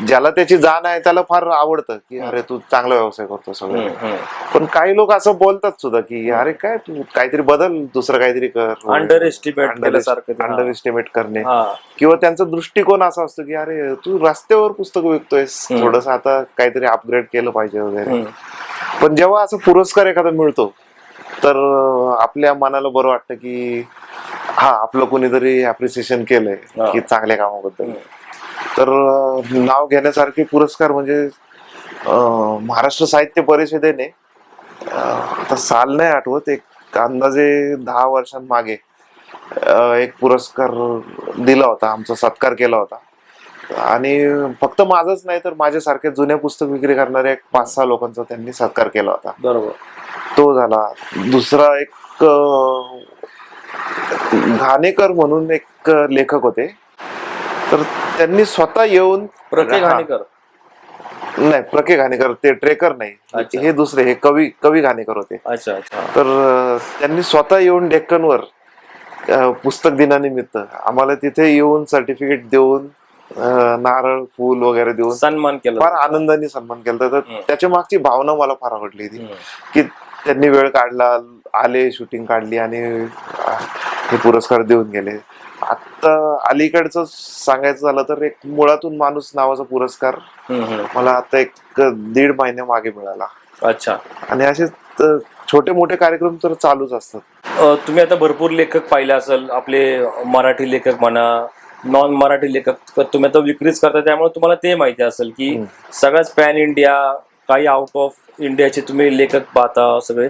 ज्याला त्याची जाण आहे त्याला फार आवडतं की अरे तू चांगला व्यवसाय करतो सगळं. पण काही लोक असं बोलतात सुद्धा की अरे काय तू काहीतरी बदल, दुसरं काहीतरी कर. अंडर एस्टिमेट करणे, किंवा त्यांचा दृष्टिकोन असा असतो की अरे तू रस्त्यावर पुस्तक विकतोयस, थोडस आता काहीतरी अपग्रेड केलं पाहिजे वगैरे. पण जेव्हा असं पुरस्कार एखादा मिळतो तर आपल्या मनाला बरं वाटतं की हा आपलं कोणीतरी अप्रिसिएशन केलंय की चांगल्या कामाबद्दल. तर नाव घेण्यासारखे पुरस्कार म्हणजे महाराष्ट्र साहित्य परिषदेने आता साल नाही आठवत, एक अंदाजे 10 वर्षांमागे एक पुरस्कार दिला होता, आमचा सत्कार केला होता. आणि फक्त माझंच नाही तर माझ्यासारख्या जुन्या पुस्तक विक्री करणाऱ्या 5-6 लोकांचा त्यांनी सत्कार केला होता. बरोबर, तो झाला. दुसरा एक घाणेकर म्हणून एक लेखक होते, तर त्यांनी स्वतः येऊन प्रके हा, घाणेकर. नाही प्रके घाणेकर ते ट्रेकर नाही, अच्छा. हे दुसरे, हे कवी कवी घाणेकर होते. अच्छा अच्छा. तर त्यांनी स्वतः येऊन डेक्कनवर पुस्तक दिनानिमित्त आम्हाला तिथे येऊन सर्टिफिकेट देऊन नारळ फूल वगैरे देऊन सन्मान केला. फार आनंदाने सन्मान केला. तर त्याच्या मागची भावना मला फार आवडली ती, हम्म. की त्यांनी वेळ काढला, आले, शूटिंग काढली आणि हे पुरस्कार देऊन गेले. आता अलीकडचं सांगायचं झालं तर एक मुळातून माणूस नावाचा पुरस्कार मला आता एक 1.5 महिन्या मागे मिळाला. अच्छा. आणि असे छोटे मोठे कार्यक्रम तर चालूच असतात. तुम्ही आता भरपूर लेखक पाहिले असेल, आपले मराठी लेखक म्हणा, नॉन मराठी लेखक, तुम्ही आता विक्रीच करता त्यामुळे तुम्हाला ते माहिती असेल की सगळ्याच पॅन इंडिया, काही आउट ऑफ इंडियाचे तुम्ही लेखक पाहता सगळे.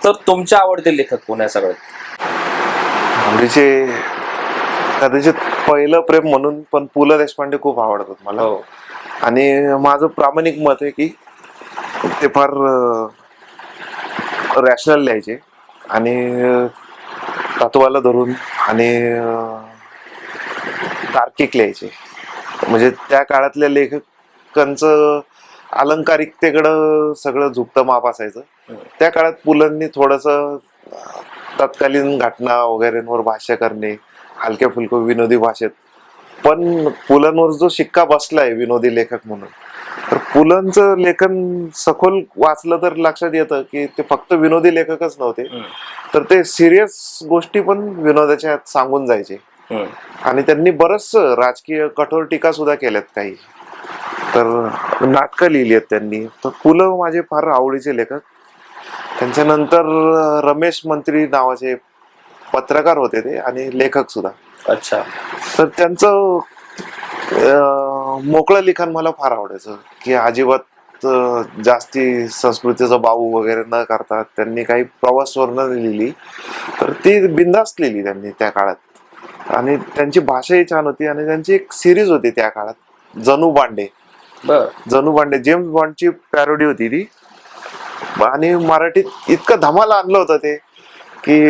तर तुमचे आवडते लेखक कोण आहे सगळ्यात? आवडीचे कदाचित पहिलं प्रेम म्हणून पण पु ल देशपांडे खूप आवडतात मला. आणि माझं प्रामाणिक मत आहे की ते फार रॅशनल लिहायचे आणि तत्वाला धरून आणि तार्किक लिहायचे. म्हणजे त्या काळातल्या लेखकांचं अलंकारिकतेकडं सगळं झुकतं माप असायचं. त्या काळात पुलंनी थोडंसं तत्कालीन घटना वगैरेंवर भाष्य करणे, हलक्या फुलकं विनोदी भाषेत. पण पुलंवर जो शिक्का बसलाय विनोदी लेखक म्हणून, तर पुलंचं लेखन सखोल वाचलं तर लक्षात येतं की ते फक्त विनोदी लेखकच नव्हते, तर ते सिरियस गोष्टी पण विनोदाच्या सांगून जायचे. आणि त्यांनी बरंच राजकीय कठोर टीका सुद्धा केल्यात काही, तर नाटकं लिहिली आहेत त्यांनी. तर पु ल माझे फार आवडीचे लेखक. त्यांच्यानंतर रमेश मंत्री नावाचे पत्रकार होते ते आणि लेखक सुद्धा. अच्छा. तर त्यांचं मोकळं लिखाण मला फार आवडायचं, की अजिबात जास्ती संस्कृतीचा बाऊ वगैरे न करता त्यांनी काही प्रवास वर्णन लिहिली, तर ती बिनधास्त लिहिली त्यांनी त्या काळात. आणि त्यांची भाषाही छान होती. आणि त्यांची एक सिरीज होती त्या काळात, जणू बांडे. जणू बांडे जेम्स बॉन्डची पॅरोडी होती ती. आणि मराठीत इतकं धमाल आणलं होतं ते की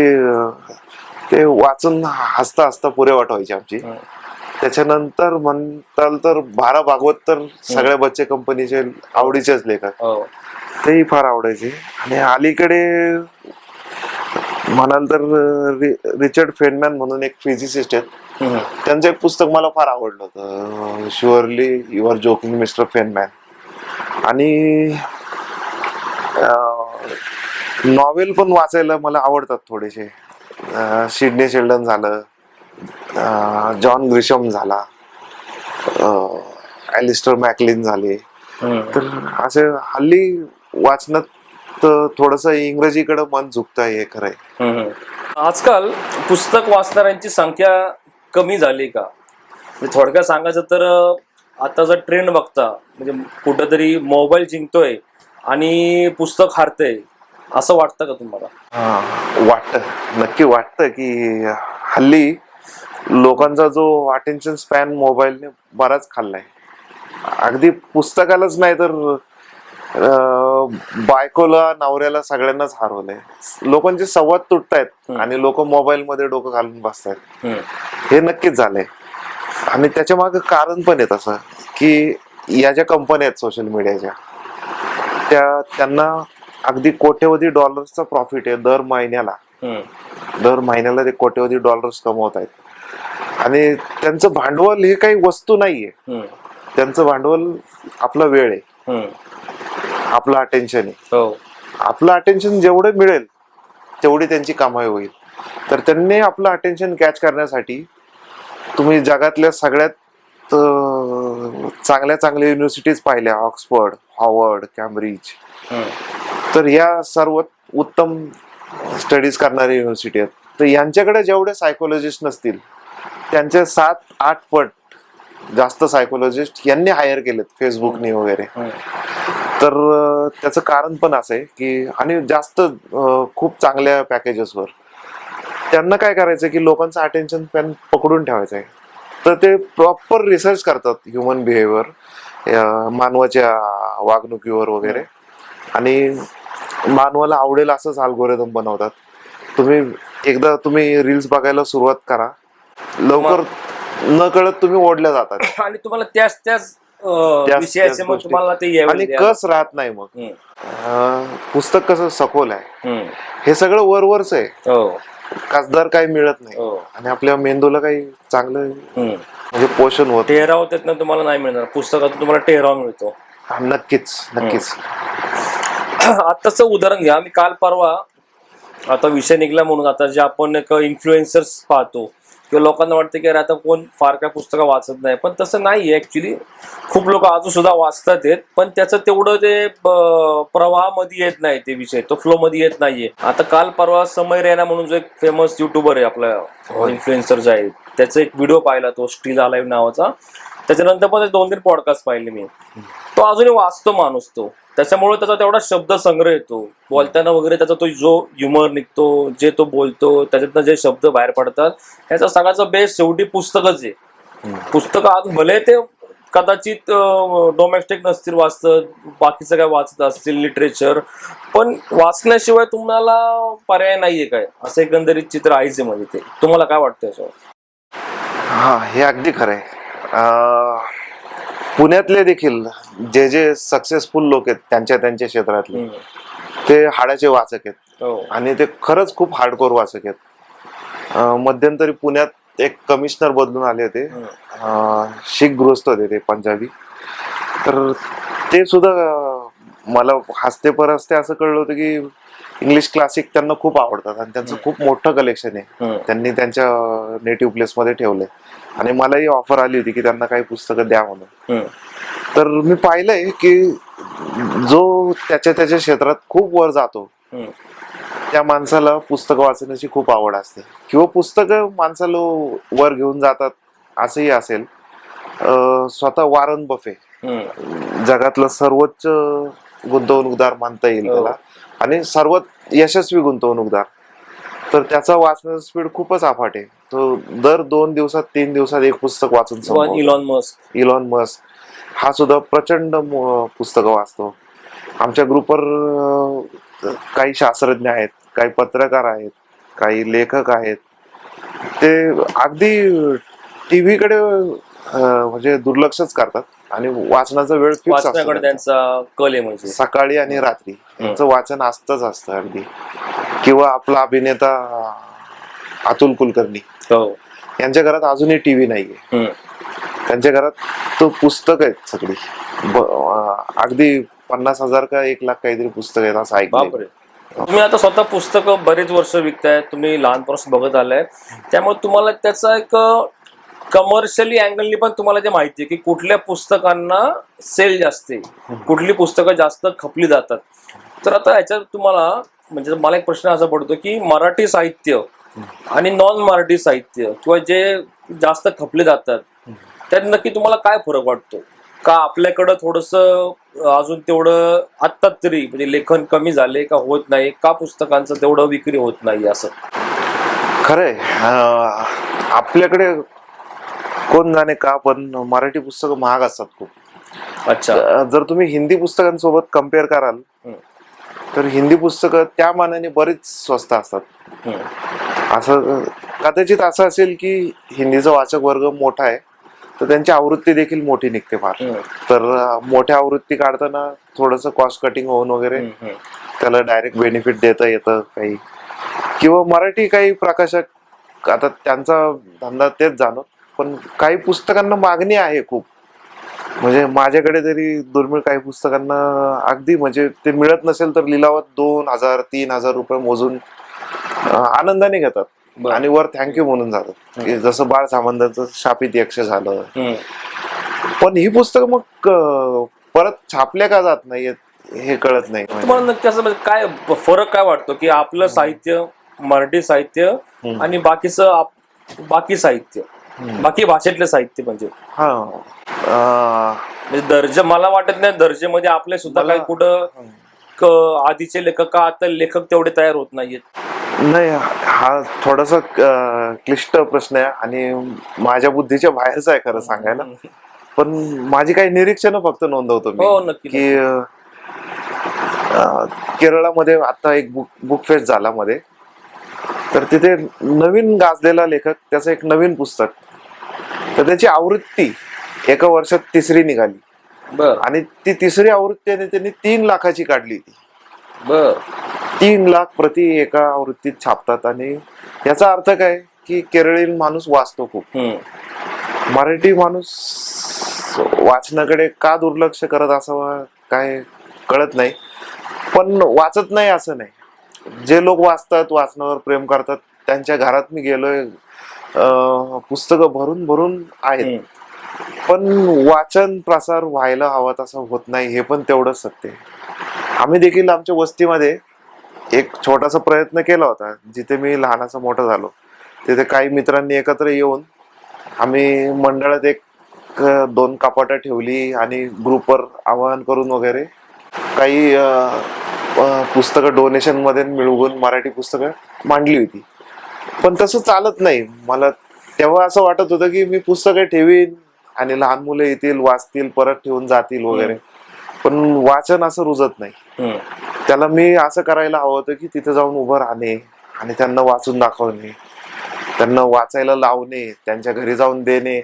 ते वाचून हसता हसता पुरे वाट व्हायची आमची. त्याच्यानंतर म्हणताल तर भारा भागवत तर सगळ्या बच्चे कंपनीचे आवडीचेच लेखक, तेही फार आवडायचे. आणि अलीकडे म्हणाल तर रिचर्ड फेनमॅन म्हणून एक फिजिसिस्ट आहेत, त्यांचं एक पुस्तक मला फार आवडलं होतं, surely you are joking mister Feynman. आणि नॉवेल पण वाचायला मला आवडतात थोडेसे. सिडनी शेल्डन झालं, जॉन ग्रिशम झाला, ॲलिस्टर मॅकलिन झाले. तर असे हल्ली वाचनात थोडंसं इंग्रजीकडे मन झुकत आहे, हे खरंय. आजकाल पुस्तक वाचणाऱ्यांची संख्या कमी झाली का? थोडक्यात सांगायचं तर आताचा ट्रेंड बघता म्हणजे कुठंतरी मोबाईल जिंकतोय आणि पुस्तक हारतंय, असं वाटतं का तुम्हाला? वाटतं, नक्की वाटतं की हल्ली लोकांचा जो अटेन्शन स्पॅन मोबाईलने बराच खाल्लाय. अगदी पुस्तकालाच नाही तर बायकोला, नवऱ्याला, सगळ्यांनाच हरवलंय. लोकांचे संवाद तुटतायत आणि लोक मोबाईल मध्ये डोकं घालून बसतायत, हे नक्कीच झालंय. आणि त्याच्या मागे कारण पण आहे तसं की या ज्या कंपन्या आहेत सोशल मीडियाच्या, त्यांना अगदी कोट्यवधी डॉलर्सचा प्रॉफिट आहे दर महिन्याला ते कोट्यवधी डॉलर्स कमवत आहेत. आणि त्यांचं भांडवल हे काही वस्तू नाहीये, त्यांचं भांडवल आपला वेळ आहे, आपलं अटेन्शन आहे. आपलं अटेन्शन जेवढं मिळेल तेवढी त्यांची कमाई होईल. तर त्यांनी आपलं अटेन्शन कॅच करण्यासाठी तुम्ही जगातल्या सगळ्यात चांगल्या युनिव्हर्सिटीज पाहिल्या, ऑक्सफर्ड, हार्वर्ड, कॅम्ब्रिज. तर या सर्व उत्तम स्टडीज करणाऱ्या युनिव्हर्सिटी आहेत. तर यांच्याकडे जेवढे सायकोलॉजिस्ट नसतील त्यांचे 7-8 पट जास्त सायकोलॉजिस्ट यांनी हायर केलेत फेसबुकनी वगैरे. तर त्याचं कारण पण असं आहे की, आणि जास्त खूप चांगल्या पॅकेजेसवर त्यांना काय करायचं की लोकांचं अटेन्शन स्पॅन पकडून ठेवायचं आहे. तर ते प्रॉपर रिसर्च करतात ह्युमन बिहेवियर, मानवाच्या वागणुकीवर वगैरे, आणि मानवाला आवडेल असंच अल्गोरिदम बनवतात. तुम्ही रील्स बघायला सुरुवात करा, लवकर न कळत तुम्ही ओढल्या जातात आणि तुम्हाला त्याच त्याच विषयाचे मग गोष्टी. तुम्हाला ते यावेळी आणि द्यायला. कस राहत नाही मग. पुस्तक कसं सखोल आहे, हम्म. हे सगळं वरवरच आहे, हो. खासदार काही मिळत नाही हो. आणि आपल्या मेंदूला काही चांगलं हम्म. म्हणजे पोषण होत नाही. टेहराव त्यातनं तुम्हाला नाही मिळणार, पुस्तकातून तुम्हाला टेहराव मिळतो. नक्कीच नक्कीच. आताच उदाहरण घ्या, मी काल परवा, आता विषय निघला म्हणून, आता जे आपण एक इन्फ्लुएन्सर्स पाहतो किंवा लोकांना वाटतं की अरे आता कोण फार काय पुस्तकं वाचत नाही, पण तसं नाही. ऍक्च्युली खूप लोक अजून सुद्धा वाचतात आहेत, पण त्याचं तेवढं ते प्रवाहामध्ये येत नाही, ते विषय तो फ्लो मध्ये येत नाहीये. आता काल परवा समय रैना म्हणून जो एक फेमस युट्यूबर आहे आपला, इन्फ्लुएन्सर जे आहे, त्याचा एक व्हिडिओ पाहिला, तो स्टील अलाइव्ह नावाचा. त्याच्यानंतर पण 2-3 पॉडकास्ट पाहिले मी. तो अजूनही वाचतो माणूस तो, त्याच्यामुळे त्याचा तेवढा शब्द संग्रह येतो, बोलताना वगैरे त्याचा तो जो ह्युमर निघतो, जे तो बोलतो, त्याच्यातनं जे शब्द बाहेर पडतात, ह्याचा सगळ्याचा बेस शेवटी पुस्तकच आहे. पुस्तकं आज भले ते कदाचित डोमेस्टिक नसतील वाचत, बाकीचं काय वाचत असतील लिटरेचर, पण वाचण्याशिवाय तुम्हाला पर्याय नाहीये काय, असं एकंदरीत चित्र आहेच आहे. म्हणजे ते तुम्हाला काय वाटतं याच्यावर? हा, हे अगदी खरं आहे. पुण्यातले देखील जे जे सक्सेसफुल लोक आहेत त्यांच्या क्षेत्रातले, ते हाडाचे वाचक आहेत आणि ते खरंच खूप हार्डकोर वाचक आहेत. मध्यंतरी पुण्यात एक कमिशनर बदलून आले होते, शीख गृहस्थ होते ते पंजाबी. तर ते सुद्धा मला हसते परसते असं कळलं होतं की इंग्लिश क्लासिक त्यांना खूप आवडतात आणि त्यांचं खूप मोठं कलेक्शन आहे, त्यांनी त्यांच्या नेटिव्ह प्लेसमध्ये ठेवलंय. आणि मलाही ऑफर आली होती की त्यांना काही पुस्तकं द्या म्हणून. तर मी पाहिलंय की जो त्याच्या क्षेत्रात खूप वर जातो त्या माणसाला पुस्तकं वाचण्याची खूप आवड असते, किंवा पुस्तकं माणसाला वर घेऊन जातात असंही असेल. स्वतः वॉरन बफे, जगातलं सर्वोच्च गुंतवणूकदार मानता येईल त्याला, आणि सर्वात यशस्वी गुंतवणूकदार, तर त्याचा वाचण्याचा स्पीड खूपच अफाट आहे. तो दर 2 दिवसात 3 दिवसात एक पुस्तक वाचून संपवतो. इलॉन मस्क हा सुद्धा प्रचंड पुस्तकं वाचतो. आमच्या ग्रुपवर काही शास्त्रज्ञ आहेत, काही पत्रकार आहेत, काही लेखक आहेत. ते अगदी टीव्हीकडे म्हणजे दुर्लक्षच करतात आणि वाचनाचा वेळ फिक्स असतो त्यांचा कल आहे. म्हणजे सकाळी आणि रात्री त्यांचं वाचन असतं अगदी. किंवा आपला अभिनेता अतुल कुलकर्णी, यांच्या घरात अजूनही टीव्ही नाहीये, त्यांच्या घरात तो पुस्तक आहेत सगळी. अगदी 50,000 का 1,00,000 काहीतरी पुस्तक आहेत असं ऐकलं. तुम्ही आता स्वतः पुस्तकं बरेच वर्ष विकताय, तुम्ही लहानपासून बघत आलाय, त्यामुळे तुम्हाला त्याचा एक कमर्शियली अँगलनी पण तुम्हाला जे माहिती आहे की कुठल्या पुस्तकांना सेल जास्त आहे, कुठली पुस्तकं जास्त खपली जातात. तर आता ह्याच्यात तुम्हाला म्हणजे मला एक प्रश्न असा पडतो की मराठी साहित्य आणि नॉन मराठी साहित्य किंवा जे जास्त खपले जातात त्यात नक्की तुम्हाला काय फरक वाटतो? का आपल्याकडं थोडंसं अजून तेवढं आत्ता तरी म्हणजे लेखन कमी झाले का होत नाही, का पुस्तकांचं तेवढं विक्री होत नाही? असं खरंय, आपल्याकडे कोण जाणे का, पण मराठी पुस्तकं महाग असतात खूप. अच्छा. जर तुम्ही हिंदी पुस्तकांसोबत कम्पेअर कराल तर हिंदी पुस्तकं त्या मानाने बरीच स्वस्त असतात. असं कदाचित असं असेल की हिंदीचा वाचक वर्ग मोठा आहे तर त्यांची आवृत्ती देखील मोठी निघते फार. तर मोठ्या आवृत्ती काढताना थोडंसं कॉस्ट कटिंग होऊन वगैरे त्याला डायरेक्ट बेनिफिट देता येतं काही. किंवा मराठी काही प्रकाशक आता त्यांचा धंदा तेच जाणं, पण काही पुस्तकांना मागणी आहे खूप. म्हणजे माझ्याकडे तरी दुर्मिळ काही पुस्तकांना अगदी म्हणजे ते मिळत नसेल तर लिलावात 2,000-3,000 रुपये मोजून आनंदाने घेतात आणि वर थँक्यू म्हणून जातात. जसं बाळ सामंतांचं शापित यक्ष झालं. पण ही पुस्तकं मग परत छापल्या का जात नाहीयेत हे कळत नाही. तुम्हाला नक्की असं काय फरक काय वाटतो की आपलं साहित्य, मराठी साहित्य आणि बाकी साहित्य, बाकी भाषेतले साहित्य, म्हणजे दर्जा, मला वाटत नाही दर्जेमध्ये आपले सुद्धा काही कुठं आधीचे लेखक का आता लेखक तेवढे तयार होत नाहीयेत? नाही, हा थोडासा क्लिष्ट प्रश्न आहे आणि माझ्या बुद्धीच्या बाहेरचा आहे खरं सांगायला. पण माझी काही निरीक्षणं फक्त नोंदवतो मी की केरळामध्ये आता एक बुक फेस्ट झाला मध्ये, तर तिथे नवीन गाजलेला लेखक त्याचं एक नवीन पुस्तक तर त्याची आवृत्ती एका वर्षात तिसरी निघाली बर आणि ती तिसरी आवृत्ती त्यांनी 3 लाखाची काढली ती. बर 3 लाख प्रति एका आवृत्तीत छापतात. आणि याचा अर्थ काय की केरळीन माणूस वाचतो खूप. मराठी माणूस वाचनाकडे का दुर्लक्ष करत असावं काय कळत नाही, पण वाचत नाही असं नाही. जे लोक वाचतात, वाचनावर प्रेम करतात, त्यांच्या घरात मी गेलोय, पुस्तकं भरून भरून आहेत, पण वाचन प्रसार व्हायला हवा तसं होत नाही, हे पण तेवढंच सत्य आहे. आम्ही देखील आमच्या वस्तीमध्ये एक छोटासा प्रयत्न केला होता. जिथे मी लहानाचा मोठा झालो तिथे काही मित्रांनी एकत्र येऊन आम्ही मंडळात एक 2 कपाटं ठेवली आणि ग्रुपवर आवाहन करून वगैरे काही पुस्तकं डोनेशन मध्ये मिळवून मराठी पुस्तकं मांडली होती. पण तसं चालत नाही. मला तेव्हा असं वाटत होतं की मी पुस्तकं ठेवीन आणि लहान मुलं येतील, वाचतील, परत ठेवून जातील वगैरे, पण वाचन असं रुजत नाही. त्याला मी असं करायला हवं होतं की तिथे जाऊन उभं राहणे आणि त्यांना वाचून दाखवणे, त्यांना वाचायला लावणे, त्यांच्या घरी जाऊन देणे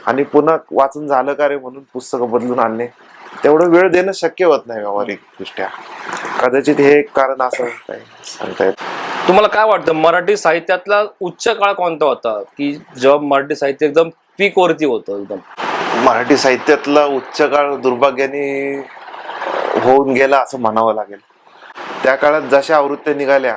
आणि पुन्हा वाचून झालं का रे म्हणून पुस्तकं बदलून आणणे. तेवढं वेळ देणं शक्य होत नाही व्यावहारिक दृष्ट्या. कदाचित हे एक कारण असं काय सांगता येत. तुम्हाला काय वाटतं मराठी साहित्यातला उच्च काळ कोणता होता की जेव्हा मराठी साहित्य एकदम पीक वरती होतं? एकदम मराठी साहित्यातला उच्च काळ दुर्भाग्याने होऊन गेला असं म्हणावं लागेल. त्या काळात जशा आवृत्त्या निघाल्या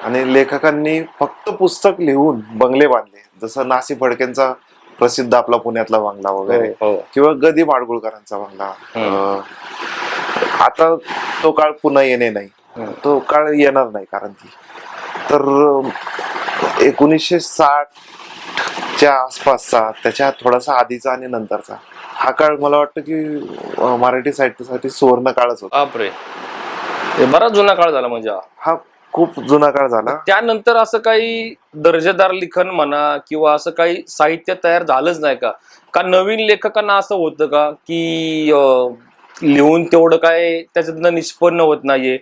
आणि लेखकांनी फक्त पुस्तक लिहून बंगले बांधले, जसं नासी फडकेंचा प्रसिद्ध आपला पुण्यातला बंगला वगैरे, किंवा गदी माडगुळकरांचा बंगला. आता तो काळ पुन्हा येणे नाही, तो काळ येणार नाही. कारण की तर 1960च्या आसपासचा, त्याच्या थोडासा आधीचा आणि नंतरचा हा काळ मला वाटतं की मराठी साहित्यासाठी सुवर्ण काळच होता. बापरे, बराच जुना काळ झाला म्हणजे हा खूप जुना काळ झाला. त्यानंतर असं काही दर्जेदार लिखाण म्हणा किंवा असं काही साहित्य तयार झालंच नाही का? का नवीन लेखकांना असं होतं का की लिहून तेवढं काय त्याच्यातनं निष्पन्न होत नाहीये,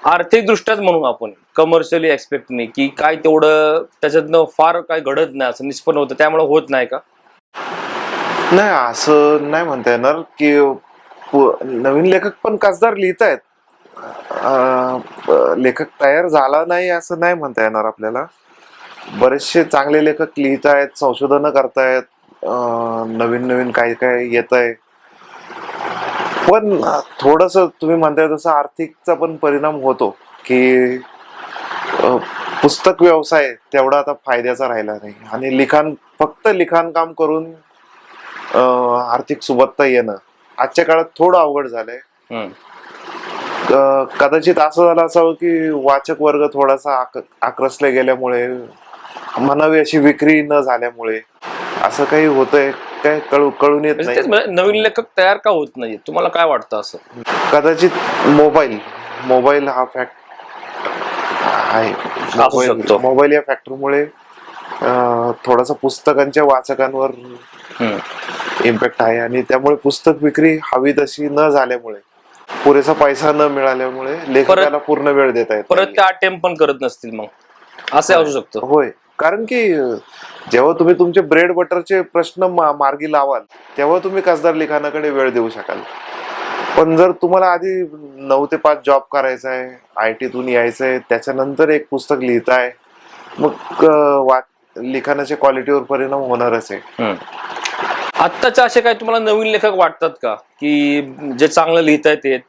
आर्थिक दृष्ट्याच म्हणून आपण कमर्शियली एक्सपेक्ट नाही की काय तेवढं त्याच्यातनं फार काय घडत नाही, असं निष्पन्न होतं त्यामुळे होत नाही का? नाही, असं नाही म्हणता येणार की नवीन लेखक पण कसदार लिहित आहेत. लेखक तयार झाला नाही असं नाही म्हणता येणार आपल्याला. बरेचसे चांगले लेखक लिहित आहेत, संशोधन करतायत, नवीन नवीन काय काय येत आहे. पण थोडस तुम्ही म्हणताय तसं आर्थिकचा पण परिणाम होतो की पुस्तक व्यवसाय तेवढा आता फायद्याचा राहिला नाही आणि फक्त लिखाण काम करून आर्थिक सुबत्ता येणं आजच्या काळात थोडं अवघड झालंय. कदाचित असं झालं असावं की वाचक वर्ग थोडासा आक्रसले गेल्यामुळे, म्हणावी अशी विक्री न झाल्यामुळे असं काही होतंय काय कळून येत नाही. नवीन लेखक तयार का होत नाही तुम्हाला काय वाटतं? असं कदाचित मोबाईल हा फॅक्ट आहे. मोबाईल या फॅक्टरमुळे थोडासा पुस्तकांच्या वाचकांवर इम्पॅक्ट आहे आणि त्यामुळे पुस्तक विक्री हवी तशी न झाल्यामुळे, पुरेसा पैसा न मिळाल्यामुळे लेखकाला पूर्ण वेळ देता येत, परत त्या अटेम्प्ट पण करत नसतील, मग असं असू शकतं. होय, कारण की जेव्हा तुम्ही तुमचे ब्रेड बटरचे प्रश्न मार्गी लावाल तेव्हा तुम्ही कसदार लिखाणाकडे वेळ देऊ शकाल. पण जर तुम्हाला आधी 9 ते 5 जॉब करायचा आहे, IT तून यायचंय, त्याच्यानंतर एक पुस्तक लिहिताय, मग लिखाणाच्या क्वालिटीवर परिणाम होणारच आहे. आत्ताचे असे काही तुम्हाला नवीन लेखक वाटतात का की जे चांगलं लिहित आहेत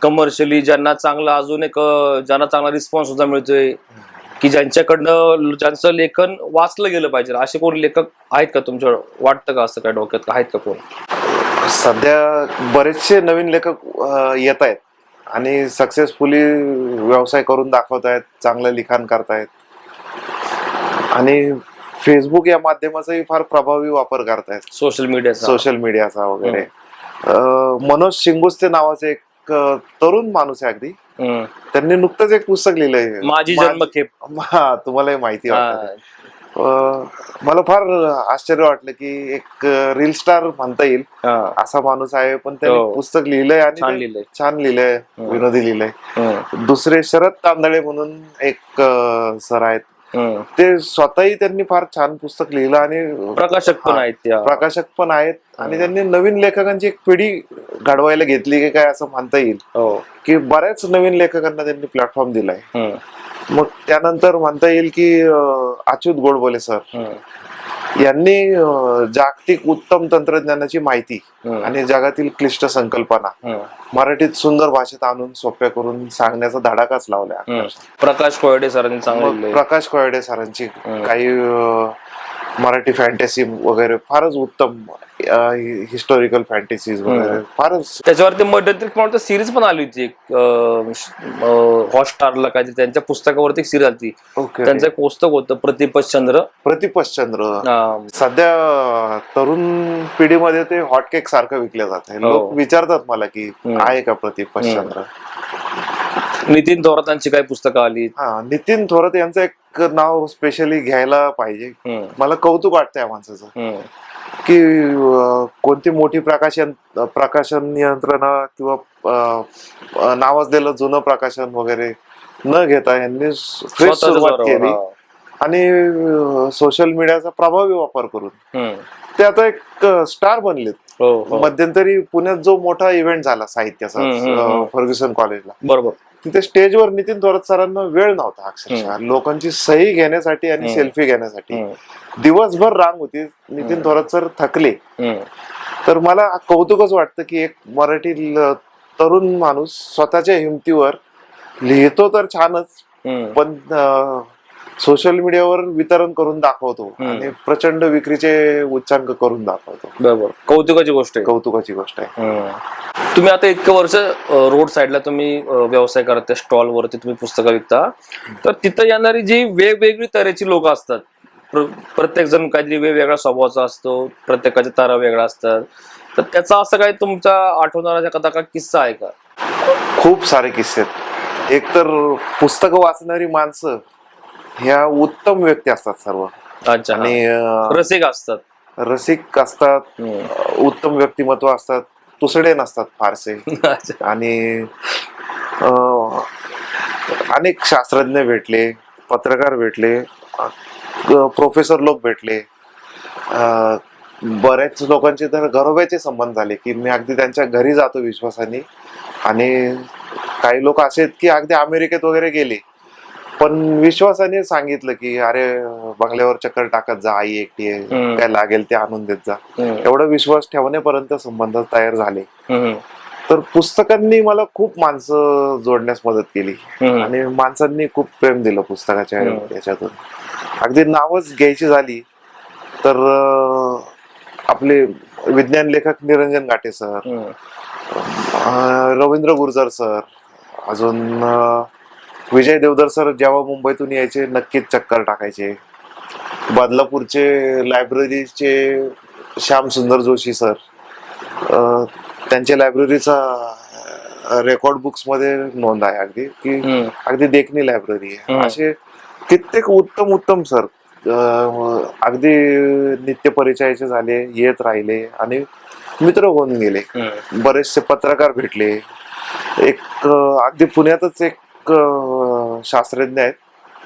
कमर्शियली, ज्यांना चांगला अजून एक ज्यांना चांगला रिस्पॉन्स सुद्धा मिळतोय, की ज्यांच्याकडनं ज्यांचं लेखन वाचलं गेलं पाहिजे, असे कोण लेखक आहेत का तुमच्या? वाटतं का असं काय डोक्यात आहेत का कोण? सध्या बरेचसे नवीन लेखक येत आहेत आणि सक्सेसफुली व्यवसाय करून दाखवत आहेत, चांगलं लिखाण करतायत आणि फेसबुक या माध्यमाचाही फार प्रभावी वापर करतायत, सोशल मीडियाचा वगैरे. मनोज शिंगुस्ते नावाचे एक तरुण माणूस आहे अगदी, त्यांनी नुकतंच एक पुस्तक लिहिलंय, माझी जन्मखेप. तुम्हालाही माहिती आहे. मला फार आश्चर्य वाटलं की एक रील स्टार म्हणता येईल असा माणूस आहे, पण त्यांनी पुस्तक लिहिलंय आणि छान लिहिलंय, विनोदी लिहिलंय. दुसरे शरद तांदळे म्हणून एक सर आहेत, हम्म. ते स्वतःही त्यांनी फार छान पुस्तक लिहिलं आणि प्रकाशक पण आहेत त्या. प्रकाशक पण आहेत आणि त्यांनी नवीन लेखकांची एक पिढी घडवायला घेतली की काय असं म्हणता येईल हो. की बऱ्याच नवीन लेखकांना त्यांनी प्लॅटफॉर्म दिलाय. हम्म. मग त्यानंतर म्हणता येईल की अच्युत गोडबोले सर हम्म. यांनी जागतिक उत्तम तंत्रज्ञानाची माहिती हम्म. आणि जगातील क्लिष्ट संकल्पना हम्म. मराठीत सुंदर भाषेत आणून सोप्या करून सांगण्याचा धडाकाच लावलाय. हम्म. प्रकाश कोरडे सरांनी चांगलं मग लिहिलंय. प्रकाश कोयडे सरांची काही मराठी फॅन्टसी वगैरे फारच उत्तम, हिस्टॉरिकल फॅन्टसीज वगैरे फारच. त्याच्यावरती मध्यंतरी सिरीज पण आली होती एक हॉटस्टारला काहीतरी त्यांच्या पुस्तकावरती एक सिरीज आली. ओके. त्यांचं एक पुस्तक होतं प्रतिपतचंद्र. प्रतिपतचंद्र सध्या तरुण पिढीमध्ये ते हॉटकेक सारखं विकलं जात आहे. लोक विचारतात मला की आहे का प्रतिपतचंद्र. नितीन थोरातांची काही पुस्तकं आली. हा, नितीन थोरात यांचं एक नाव स्पेशली घ्यायला पाहिजे. मला कौतुक वाटतंय या माणसाचं की कोणती मोठी प्रकाशन यंत्रणा किंवा नावाजलेलं जुनं प्रकाशन वगैरे न घेता यांनी फ्रेश सुरुवात केली आणि सोशल मीडियाचा प्रभावी वापर करून ते आता एक स्टार बनलेत. मध्यंतरी पुण्यात जो मोठा इव्हेंट झाला साहित्याचा फर्ग्युसन कॉलेजला, बरोबर, तिथे स्टेजवर नितीन थोरात सरांना वेळ नव्हता अक्षरशः लोकांची सही घेण्यासाठी आणि सेल्फी घेण्यासाठी. दिवसभर रांग होती. नितीन थोरात सर थकले. तर मला कौतुकच वाटतं की एक मराठी तरुण माणूस स्वतःच्या हिमतीवर लिहितो तर छानच, पण सोशल मीडियावर वितरण करून दाखवतो आणि प्रचंड विक्रीचे उच्चांक करून दाखवतो. बरोबर, कौतुकाची गोष्ट आहे. कौतुकाची गोष्ट आहे. तुम्ही आता इतकं वर्ष रोड साईडला तुम्ही व्यवसाय करता, स्टॉल वरती तुम्ही पुस्तकं विकता, तर तिथं येणारी जी वेगवेगळी तऱ्हेची लोक असतात, प्रत्येक जण काहीतरी वेगवेगळा स्वभावाचा असतो, प्रत्येकाचे तारा वेगळा असतात, तर त्याचा असं काही तुमचा आठवणारा एखादा का किस्सा आहे का? खूप सारे किस्से आहेत. एक तर पुस्तकं वाचणारी माणसं ह्या उत्तम व्यक्ती असतात सर्व. अच्छा. आणि रसिक असतात. रसिक असतात, उत्तम व्यक्तिमत्व असतात, तुसडे नसतात फारसे. आणि अनेक शास्त्रज्ञ भेटले, पत्रकार भेटले, प्रोफेसर लोक भेटले. बऱ्याच लोकांचे तर घरोब्याचे संबंध झाले की मी अगदी त्यांच्या घरी जातो विश्वासाने. आणि काही लोक असे आहेत की अगदी अमेरिकेत वगैरे गेले पण विश्वासाने सांगितलं की अरे बंगल्यावर चक्कर टाकत जा, आई एकटी आहे, काय लागेल ते आणून देत जा. एवढा विश्वास ठेवण्यापर्यंत संबंध तयार झाले. तर पुस्तकांनी मला खूप माणसं जोडण्यास मदत केली आणि माणसांनी खूप प्रेम दिलं पुस्तकाच्या याच्यातून. अगदी नावच घ्यायची झाली तर आपले विज्ञान लेखक निरंजन घाटे सर, रवींद्र गुर्जर सर, अजून विजय देवधर सर जेव्हा मुंबईतून यायचे नक्कीच चक्कर टाकायचे. बदलापूरचे लायब्ररीचे श्याम सुंदर जोशी सर, त्यांच्या लायब्ररीचा रेकॉर्ड बुक्स मध्ये नोंद आहे अगदी की अगदी देखणी लायब्ररी आहे. असे कित्येक उत्तम उत्तम सर अगदी नित्य परिचयाचे झाले, येत राहिले आणि मित्र होऊन गेले. बरेचसे पत्रकार भेटले. एक अगदी पुण्यातच एक शास्त्रज्ञ आहेत,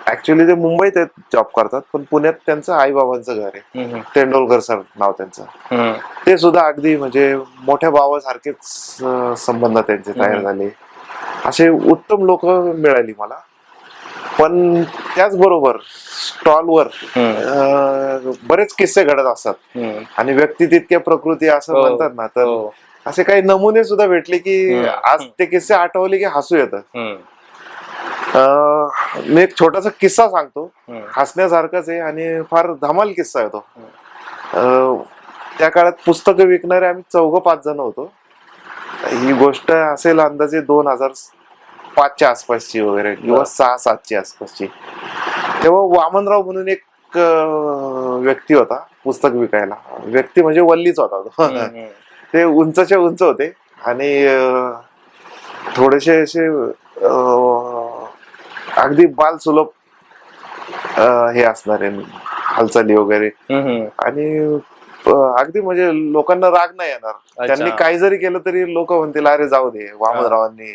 ऍक्च्युअली ते मुंबईत आहेत, जॉब करतात, पण पुण्यात त्यांचं आई बाबांचं घर आहे. तेंडोलकर सर नाव त्यांचं. ते सुद्धा अगदी म्हणजे मोठ्या भावासारखेच संबंध त्यांचे तयार झाले. असे उत्तम लोक मिळाली मला. पण त्याचबरोबर स्टॉलवर बरेच किस्से घडत असतात आणि व्यक्ती तितक्या प्रकृती असं म्हणतात ना, तर असे काही नमुने सुद्धा भेटले की आज ते किस्से आठवले की हसू येतं. मी एक छोटासा किस्सा सांगतो, हसण्यासारखाच आहे आणि फार धमाल किस्सा आहे तो. त्या काळात पुस्तकं विकणारे आम्ही 4-5 जण होतो. ही गोष्ट असेल अंदाजे 2005च्या आसपासची वगैरे किंवा 6-7ची आसपासची. तेव्हा वामनराव म्हणून एक व्यक्ती होता पुस्तक विकायला. व्यक्ती म्हणजे वल्लीच होता तो. ते उंचच्या उंच होते आणि थोडेसे असे अगदी बाल सुलभ हे असणारे हालचाली वगैरे आणि अगदी म्हणजे लोकांना राग नाही येणार. त्यांनी काही जरी केलं तरी लोक म्हणतील अरे जाऊ दे वामनरावांनी.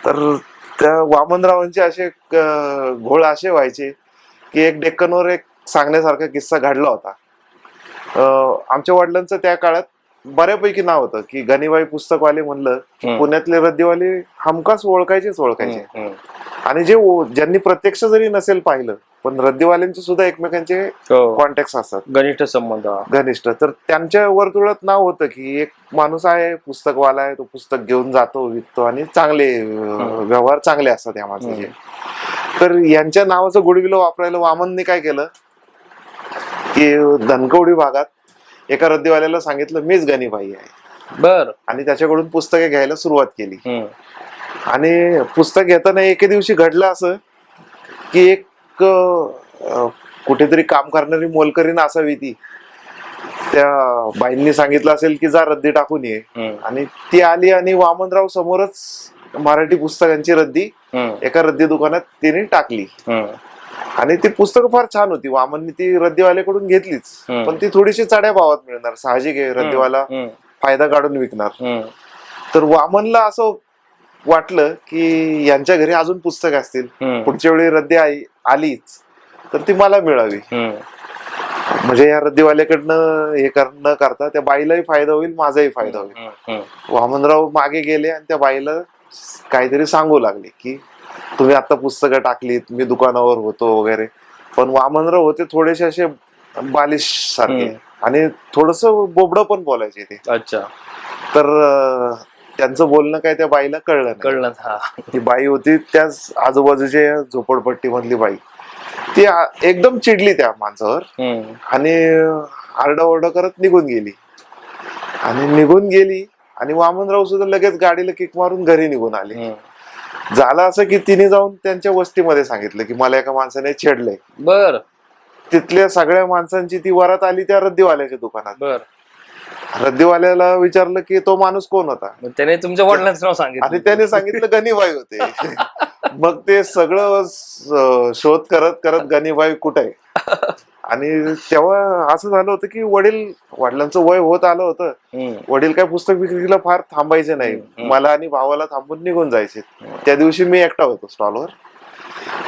तर त्या वामनरावांचे असे घोळ असे व्हायचे की एक डेक्कनवर एक सांगण्यासारखा किस्सा घडला होता. आमच्या वडिलांचं त्या काळात बऱ्यापैकी नाव होतं की गणीबाई पुस्तकवाले म्हणलं की पुण्यातले रद्दीवाले हमखास ओळखायचे. आणि ज्यांनी प्रत्यक्ष जरी नसेल पाहिलं पण रद्दीवाल्यांचे सुद्धा एकमेकांचे कॉन्टॅक्ट असतात, घनिष्ठ. तर त्यांच्या वर्तुळात नाव होतं की एक माणूस आहे, पुस्तकवाला आहे, तो पुस्तक घेऊन जातो, विकतो आणि चांगले व्यवहार चांगले असतात या माणसाचे. तर यांच्या नावाचं गुडविल वापरायला वामनने काय केलं की धनकवडी भागात एका रद्दीवाल्याला सांगितलं मीच गणीबाई आहे, आणि त्याच्याकडून पुस्तके घ्यायला सुरुवात केली. आणि पुस्तक घेताना एके दिवशी घडलं असं की एक कुठेतरी काम करणारी मोलकरीण असावी, ती त्या बाईंनी सांगितलं असेल की जा रद्दी टाकून ये. आणि ती आली आणि वामनराव समोरच मराठी पुस्तकांची रद्दी एका रद्दी दुकानात तिने टाकली. आणि ती पुस्तकं फार छान होती. वामनने ती रद्दीवाल्याकडून घेतलीच, पण ती थोडीशी चढ्या भावात मिळणार, साहजिक आहे, रद्दीवाला फायदा काढून विकणार. तर वामनला असं वाटलं की यांच्या घरी अजून पुस्तक असतील, पुढच्या वेळी रद्दी आलीच तर ती मला मिळावी, म्हणजे या रद्दीवाल्याकडनं हे न करता त्या बाईलाही फायदा होईल, माझाही फायदा होईल. वामनराव मागे गेले आणि त्या बाईला काहीतरी सांगू लागले की तुम्ही आता पुस्तकं टाकलीत, मी दुकानावर होतो वगैरे. पण वामनराव होते थोडेसे असे बालिश सारखे आणि थोडस बोबडं पण बोलायचे ते. अच्छा. तर त्यांचं बोलणं काय त्या बाईला कळलं. ती बाई होती त्याच आजूबाजूच्या झोपडपट्टी मधली बाई. ती एकदम चिडली त्या माणसावर आणि आरडाओरडा करत निघून गेली. आणि वामनराव सुद्धा लगेच गाडीला किक मारून घरी निघून आले. झालं असं की तिने जाऊन त्यांच्या वस्तीमध्ये सांगितलं की मला एका माणसाने छेडलंय. तिथल्या सगळ्या माणसांची ती वरात आली त्या रद्दीवाल्याच्या दुकानात. रद्दीवाल्याला विचारलं की तो माणूस कोण होता, त्याने तुमच्या वडिलांचं नाव सांगितलं आणि त्याने सांगितलं गणीबाई होते. मग ते सगळं शोध करत करत गणीबाई कुठे आहे. आणि तेव्हा असं झालं होतं की वडिलांचं वय होत आलं होतं. वडील काय पुस्तक विक्रीला फार थांबायचे नाही, मला आणि भावाला थांबून निघून जायचे. त्या दिवशी मी एकटा होतो स्टॉलवर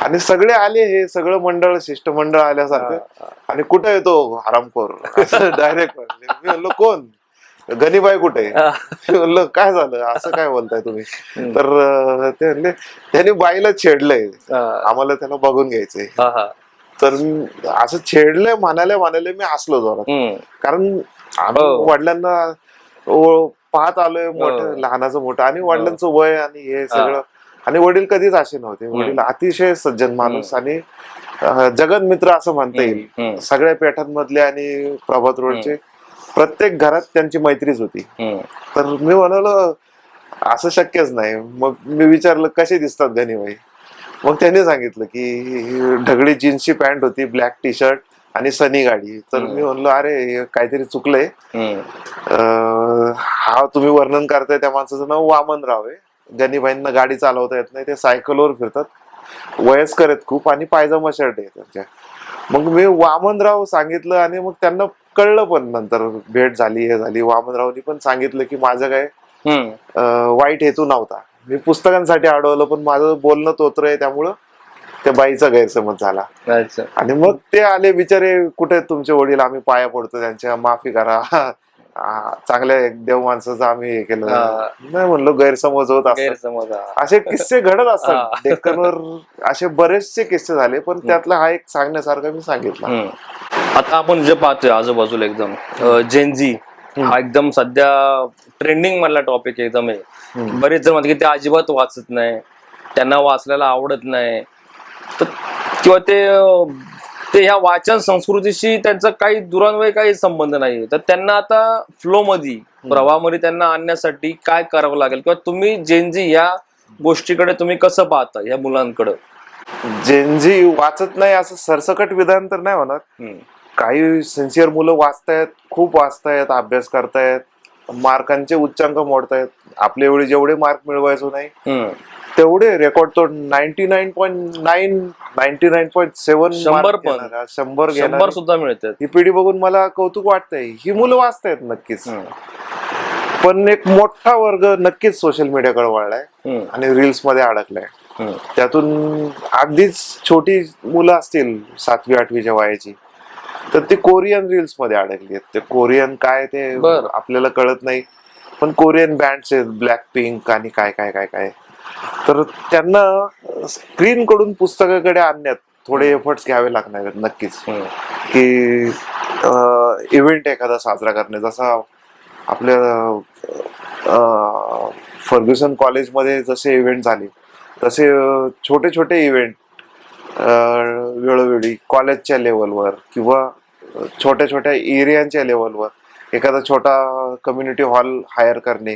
आणि सगळे आले, हे सगळं मंडळ शिष्टमंडळ आल्यासारखं. आणि कुठे येतो हरामखोर असं डायरेक्ट. मी म्हणलो कोण, गणीबाई कुठे. मी म्हणलं काय झालं, असं काय बोलताय तुम्ही. तर ते म्हणले त्याने बाईला छेडलंय, आम्हाला त्याला बघून घ्यायचंय. तर असं छेडलंय म्हणाले मी हसलो जोरात, कारण आम्ही वडिलांना पाहत आलोय मोठं, लहानाचं मोठं, आणि वडिलांचं वय आणि हे सगळं. आणि वडील कधीच असे नव्हते, वडील अतिशय सज्जन माणूस आणि जगन मित्र असं म्हणता येईल. सगळ्या पेठांमधले आणि प्रभात रोडचे प्रत्येक घरात त्यांची मैत्रीच होती. तर मी म्हणालो असं शक्यच नाही. मग मी विचारलं कसे दिसतात गणीबाई. मग त्याने सांगितलं की ढगळी जीन्सची पॅन्ट होती, ब्लॅक टी शर्ट आणि सनी गाडी. तर मी म्हणलो अरे काहीतरी चुकलंय, हा तुम्ही वर्णन करताय त्या माणसाचं नाव वामनराव आहे. गणीबाईंना गाडी चालवता येत नाही, ते सायकलवर फिरतात, वयस्कर आहेत खूप आणि पायजमा शर्ट आहे त्यांच्या. मग मी वामनराव सांगितलं आणि मग त्यांना कळलं, पण नंतर भेट झाली, हे झाली. वामनरावनी पण सांगितलं की माझं काय वाईट हेतू नव्हता, मी पुस्तकांसाठी अडवलं, पण माझं बोलणं तोत्र आहे, त्यामुळं त्या बाईचा गैरसमज झाला. आणि मग ते आले बिचारे, कुठे तुमचे वडील, आम्ही पाया पडतो त्यांच्या, माफी करा, चांगल्या देव माणसाचं आम्ही हे केलं नाही. म्हणलो गैरसमज होत असतात, असे किस्से घडत असतात डेक्कनवर. असे बरेचसे किस्से झाले, पण त्यातला हा एक सांगण्यासारखा मी सांगितला. आता आपण जे पाहतोय आजूबाजूला एकदम जेनझी हा एकदम सध्या ट्रेंडिंग मधला टॉपिक एकदम आहे. बरेच जण म्हणतात की ते अजिबात वाचत नाही, त्यांना वाचल्याला आवडत नाही, किंवा ते ह्या वाचन संस्कृतीशी त्यांचा काही दुरान्वयी काही संबंध नाही. तर त्यांना आता फ्लो मध्ये, प्रवाहामध्ये त्यांना आणण्यासाठी काय करावं लागेल, किंवा तुम्ही जेनझी या गोष्टीकडे तुम्ही कसं पाहता या मुलांकडे. जेनझी वाचत नाही असं सरसकट विधान तर नाही होणार. काही सिन्सिअर मुलं वाचतायत, खूप वाचतायत, अभ्यास करतायत, मार्कांचे उच्चांक मोडतायत. आपल्या वेळी जेवढे मार्क मिळवायचो नाही तेवढे रेकॉर्ड तो 99.9 99.7 100 सुद्धा मिळतात. ही पिढी बघून मला कौतुक वाटतंय. ही मुलं वाचतायत नक्कीच, पण एक मोठा वर्ग नक्कीच सोशल मीडियाकडे वळलाय आणि रील्स मध्ये अडकलाय. त्यातून अगदीच छोटी मुलं असतील 7वी 8वीच्या वयाची, तर ते कोरियन रील्स मध्ये अडकली आहेत. ते कोरियन काय ते बरं. आपल्याला कळत नाही, पण कोरियन बँड्स आहेत, ब्लॅक पिंक आणि काय काय काय काय. तर त्यांना स्क्रीन कडून पुस्तकाकडे आणण्यात थोडे एफर्ट्स घ्यावे लागणार आहेत नक्कीच. की इव्हेंट एखादा साजरा करणे, जसा आपल्या फर्ग्युसन कॉलेजमध्ये जसे इव्हेंट झाले तसे छोटे छोटे इव्हेंट वेळोवेळी कॉलेजच्या लेवलवर किंवा छोट्या छोट्या एरियांच्या लेवलवर एखादा छोटा कम्युनिटी हॉल हायर करणे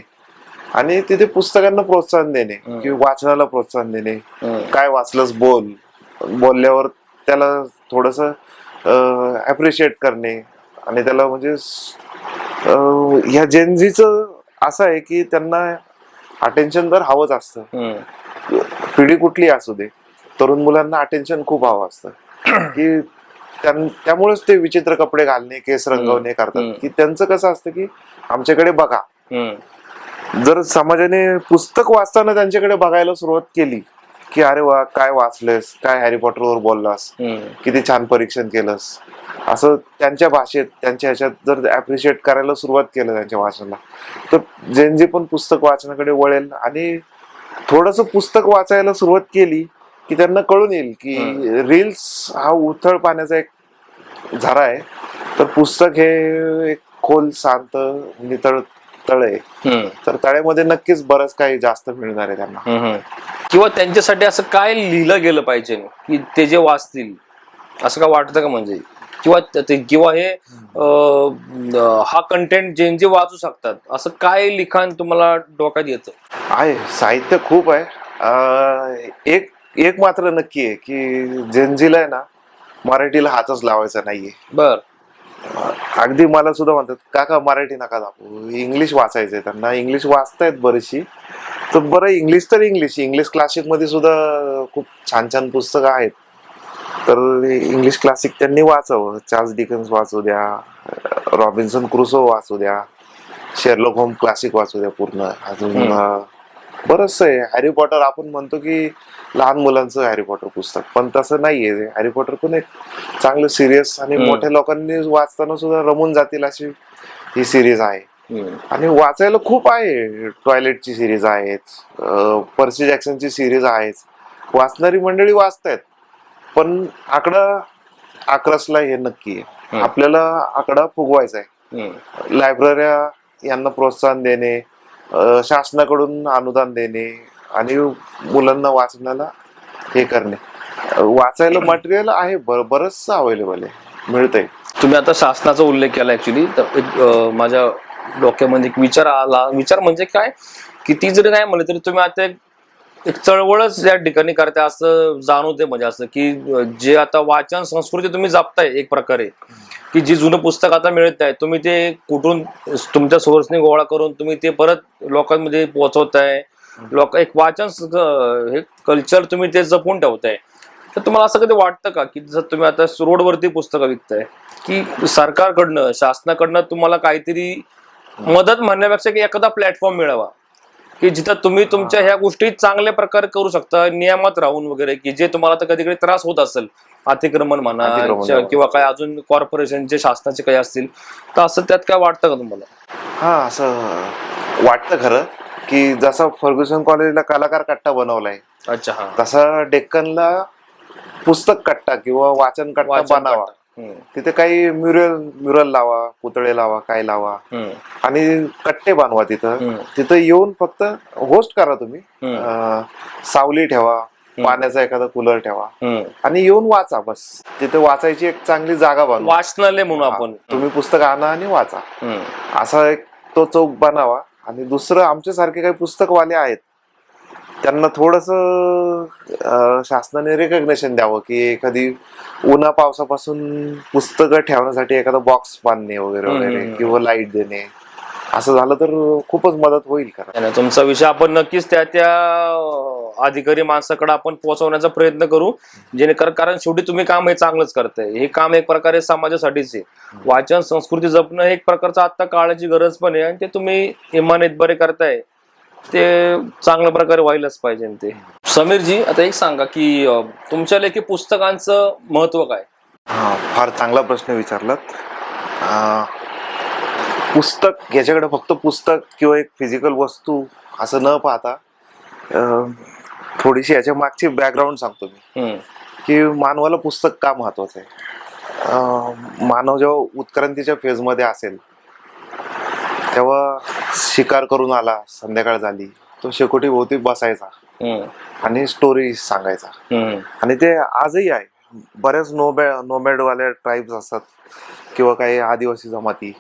आणि तिथे पुस्तकांना प्रोत्साहन देणे किंवा वाचनाला प्रोत्साहन देणे. काय वाचलंस बोलल्यावर त्याला थोडस अप्रिशिएट करणे. आणि त्याला म्हणजे ह्या जेनझीचं असं आहे की त्यांना अटेन्शन तर हवंच असतं. पिढी कुठली असू दे, तरुण मुलांना अटेन्शन खूप हवं असतं. की त्यामुळेच ते विचित्र कपडे घालणे, केस रंगवणे करतात. की त्यांचं कसं असतं की आमच्याकडे बघा. जर समाजाने पुस्तक वाचताना त्यांच्याकडे बघायला सुरुवात केली की अरे वा काय वाचलेस, काय हॅरी पॉटरवर बोललास, किती छान परीक्षण केलंस, असं त्यांच्या भाषेत त्यांच्या ह्याच्यात जर अप्रिशिएट करायला सुरुवात केलं त्यांच्या वाचनाला, तर जेनजी पण पुस्तक वाचनाकडे वळेल. आणि थोडस पुस्तक वाचायला सुरुवात केली की त्यांना कळून येईल की रील्स हा उथळ पाण्याचा एक झरा आहे, तर पुस्तक हे एक खोल शांत नितळ तळ आहे. तर तळ्यामध्ये नक्कीच बरंच काही जास्त मिळणार आहे त्यांना. किंवा त्यांच्यासाठी असं काय लिहिलं गेलं पाहिजे की ते जे वाचतील, असं का वाटतं का? म्हणजे किंवा हे हा कंटेंट जे वाचू शकतात, असं काय लिखाण तुम्हाला डोक्यात येतं? आहे साहित्य खूप आहे. एक मात्र नक्की आहे की जेनझीला आहे ना, मराठीला हातच लावायचा नाहीये. बर. अगदी मला सुद्धा म्हणतात काका मराठी नका दाखवू, इंग्लिश वाचायचंय त्यांना. इंग्लिश वाचतायत बरीचशी, तर बरं इंग्लिश तर इंग्लिश क्लासिक मध्ये सुद्धा खूप छान छान पुस्तकं आहेत. तर इंग्लिश क्लासिक त्यांनी वाचावं. चार्ल्स डिकन्स वाचू द्या, रॉबिन्सन क्रुसो वाचू द्या, शेरलॉक होम क्लासिक वाचू द्या पूर्ण. अजून बरंच आहे. हॅरी पॉटर आपण म्हणतो की लहान मुलांचं हॅरी पॉटर पुस्तक, पण तसं नाहीये. हॅरी पॉटर पण एक चांगलं सिरियस आणि मोठ्या लोकांनी वाचताना सुद्धा रमून जातील अशी ही सिरीज आहे. आणि वाचायला खूप आहे. टॉयलेटची सिरीज आहेत, पर्सी जॅक्सनची सिरीज आहेत. वाचणारी मंडळी वाचतायत, पण आकडा आक्रसला हे नक्की आहे. आपल्याला आकडा फुगवायचा आहे. लायब्रऱ्या यांना प्रोत्साहन देणे, शासनाकडून अनुदान देणे आणि मुलांना वाचनाला हे करणे. वाचायला मटेरियल आहे बरंच अवेलेबल आहे, मिळतंय. तुम्ही आता शासनाचा उल्लेख केला ऍक्च्युली, तर एक माझ्या डोक्यामध्ये एक विचार आला. विचार म्हणजे काय, किती जरी नाही म्हणलं तरी तुम्ही आता एक चळवळच या ठिकाणी करताय असं जाणवते. म्हणजे असं की जे आता वाचन संस्कृती तुम्ही जपताय एक प्रकारे, की जी जुनं पुस्तक आता मिळत आहे, तुम्ही ते कुठून तुमच्या सोर्सने गोळा करून तुम्ही ते परत लोकांमध्ये पोहोचवताय. एक वाचन हे कल्चर तुम्ही ते जपून ठेवताय. तर तुम्हाला असं कधी वाटतं का की जर तुम्ही आता रोडवरती पुस्तकं विकताय, की सरकारकडनं शासनाकडनं तुम्हाला काहीतरी मदत म्हणण्यापेक्षा की एखादा प्लॅटफॉर्म मिळावा की जिथं तुम्ही तुमच्या ह्या गोष्टी चांगल्या प्रकारे करू शकता, नियमात राहून वगैरे, की जे तुम्हाला तर कधी कधी त्रास होत असेल, अतिक्रमण म्हणा किंवा काय अजून कॉर्पोरेशनचे शासनाचे काही असतील, तर असं त्यात काय वाटतं का तुम्हाला? हा, असं वाटतं खरं की जसा फर्ग्युसन कॉलेजला कलाकार कट्टा बनवलाय, अच्छा, तसा डेक्कनला पुस्तक कट्टा किंवा वाचन कट्टा बनावा. तिथे काही म्युरल लावा, पुतळे लावा, काय लावा आणि कट्टे बनवा. तिथं येऊन फक्त होस्ट करा तुम्ही. सावली ठेवा, पाण्याचा एखादा कूलर ठेवा आणि येऊन वाचा. बस तिथे वाचायची एक चांगली जागा बनवा, वाचनालय म्हणून आपण. तुम्ही पुस्तक आणा आणि वाचा, असा एक तो चौक बनावा. आणि दुसरं, आमच्यासारखे काही पुस्तकवाले आहेत त्यांना थोडस शासनाने रेकग्नेशन द्यावं, की एखादी उन्हा पावसापासून पुस्तकं ठेवण्यासाठी एखादा बॉक्स बांधणे वगैरे वगैरे, किंवा लाईट देणे. असं झालं तर खूपच मदत होईल. खरं तुमचा विषय आपण नक्कीच त्या अधिकारी माणसाकडे आपण पोहोचवण्याचा प्रयत्न करू, जेणेकरून, कारण शेवटी तुम्ही काम हे चांगलंच करताय. हे काम एक प्रकारे समाजासाठीच आहे. वाचन संस्कृती जपणं हे एक प्रकारचं आता काळाची गरज पण आहे, आणि ते तुम्ही इमानीत बरे करताय ते चांगल्या प्रकारे व्हायलाच पाहिजे. ते समीरजी, आता एक सांगा की तुमच्या लेखी पुस्तकांचं महत्व काय? हा, फार चांगला प्रश्न विचारलात. अं, पुस्तक याच्याकडे फक्त पुस्तक किंवा एक फिजिकल वस्तू असं न पाहता अं, थोडीशी याच्या मागची बॅकग्राऊंड सांगतो मी, की मानवाला पुस्तक का महत्वाचं आहे. मानव जेव्हा उत्क्रांतीच्या फेजमध्ये असेल तेव्हा शिकार करून आला, संध्याकाळ झाली, तो शेकोटी भोवती बसायचा आणि स्टोरी सांगायचा. आणि ते आजही आहे. बऱ्याच नोमॅडवाल्या ट्राईब्स असतात किंवा काही आदिवासी जमाती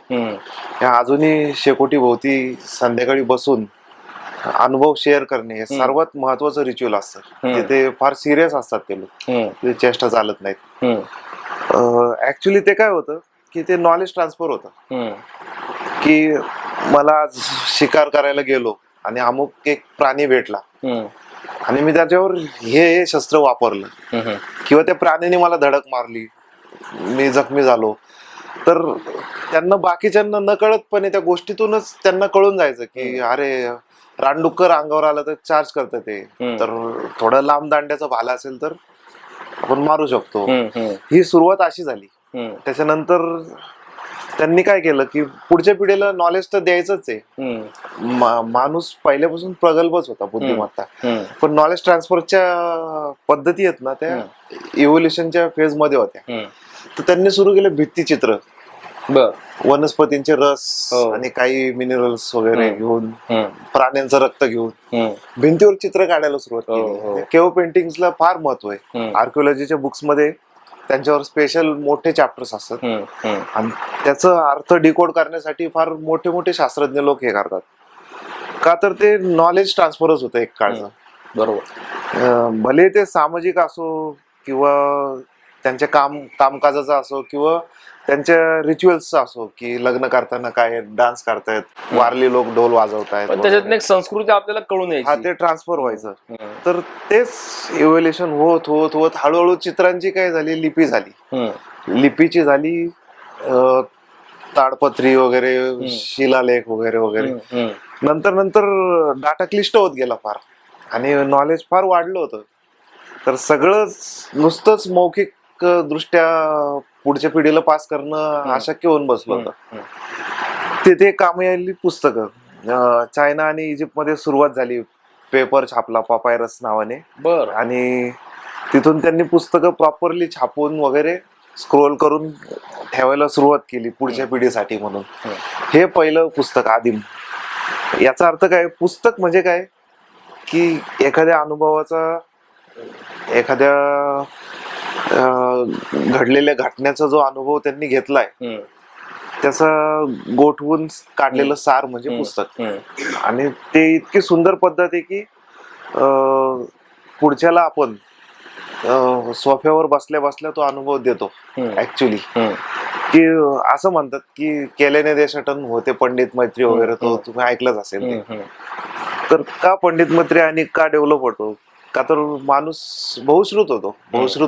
या अजूनही शेकोटी भोवती संध्याकाळी बसून अनुभव शेअर करणे हे सर्वात महत्वाचं रिच्युअल असतं. ते फार सिरियस असतात ते लोक, ते चेष्टा चालत नाहीत. ऍक्च्युली ते काय होतं की ते नॉलेज ट्रान्सफर होतं, की मला आज शिकार करायला गेलो आणि अमुक एक प्राणी भेटला आणि मी त्याच्यावर हे शस्त्र वापरलं किंवा त्या प्राण्याने मला धडक मारली, मी जखमी झालो, तर त्यांना बाकीच्यांना न कळतपणे त्या गोष्टीतूनच त्यांना कळून जायचं की अरे रानडुक्कर अंगावर आलं तर चार्ज करतं ते, तर थोडं लांब दांड्याचा भाला असेल तर आपण मारू शकतो. ही सुरुवात अशी झाली. त्याच्यानंतर त्यांनी काय केलं की पुढच्या पिढीला नॉलेज तर द्यायचंच आहे. माणूस पहिल्यापासून प्रगल्भच होता, बुद्धिमत्ता, पण नॉलेज ट्रान्सफरच्या पद्धती आहेत ना त्या इव्होल्युशनच्या फेज मध्ये होत्या. तर त्यांनी सुरू केलं भित्तिचित्र, वनस्पतींचे रस आणि काही मिनरल्स वगैरे घेऊन, प्राण्यांचं रक्त घेऊन भिंतीवर चित्र काढायला सुरुवात केली. केव्ह पेंटिंग्सला फार महत्व आहे. आर्किओलॉजीच्या बुक्स मध्ये त्यांच्यावर स्पेशल मोठे चॅप्टर्स असतात आणि त्याचा अर्थ डिकोड करण्यासाठी फार मोठे मोठे शास्त्रज्ञ लोक हे करतात. का तर ते नॉलेज ट्रान्सफरच होतं एक काळचं. बरोबर. भले ते सामाजिक असो किंवा त्यांच्या कामकाजाचा असो किंवा त्यांच्या रिच्युअल्सचा असो, की लग्न करताना काय डान्स करतायत, वारली लोक ढोल वाजवतायत, त्याच्यात एक संस्कृती आपल्याला कळून यायची. हा, ते ट्रान्सफर व्हायचं. तर तेच इव्होल्युशन होत होत होत हळूहळू चित्रांची काय झाली, लिपी झाली. लिपीची झाली, ताडपत्री वगैरे, शिलालेख वगैरे वगैरे. नंतर नंतर डाटा क्लिष्ट होत गेला फार आणि नॉलेज फार वाढलं होतं. तर सगळंच नुसतंच मौखिक दृष्ट्या पुढच्या पिढीला पास करणं अशक्य होऊन बसलं होतं. तिथे कामी आली पुस्तकं. चायना आणि इजिप्त मध्ये सुरुवात झाली, पेपर छापला पापायरस नावाने. आणि तिथून त्यांनी पुस्तकं प्रॉपरली छापून वगैरे स्क्रोल करून ठेवायला सुरुवात केली पुढच्या पिढीसाठी म्हणून. हे पहिलं पुस्तक आदिम. याचा अर्थ काय, पुस्तक म्हणजे काय की एखाद्या अनुभवाचा, एखाद्या घडलेल्या घटनेचा जो अनुभव त्यांनी घेतलाय त्याचा गोठवून काढलेलं सार म्हणजे पुस्तक. आणि ते इतकी सुंदर पद्धत आहे की पुढच्याला आपण सोफ्यावर बसल्या बसल्या तो अनुभव देतो. ऍक्च्युली की असं म्हणतात की केल्याने देशाटन होते पंडित मैत्री वगैरे, तो तुम्ही ऐकलंच असेल ते. तर का पंडित मैत्री आणि का डेव्हलप होतो, का तर माणूस बहुश्रुत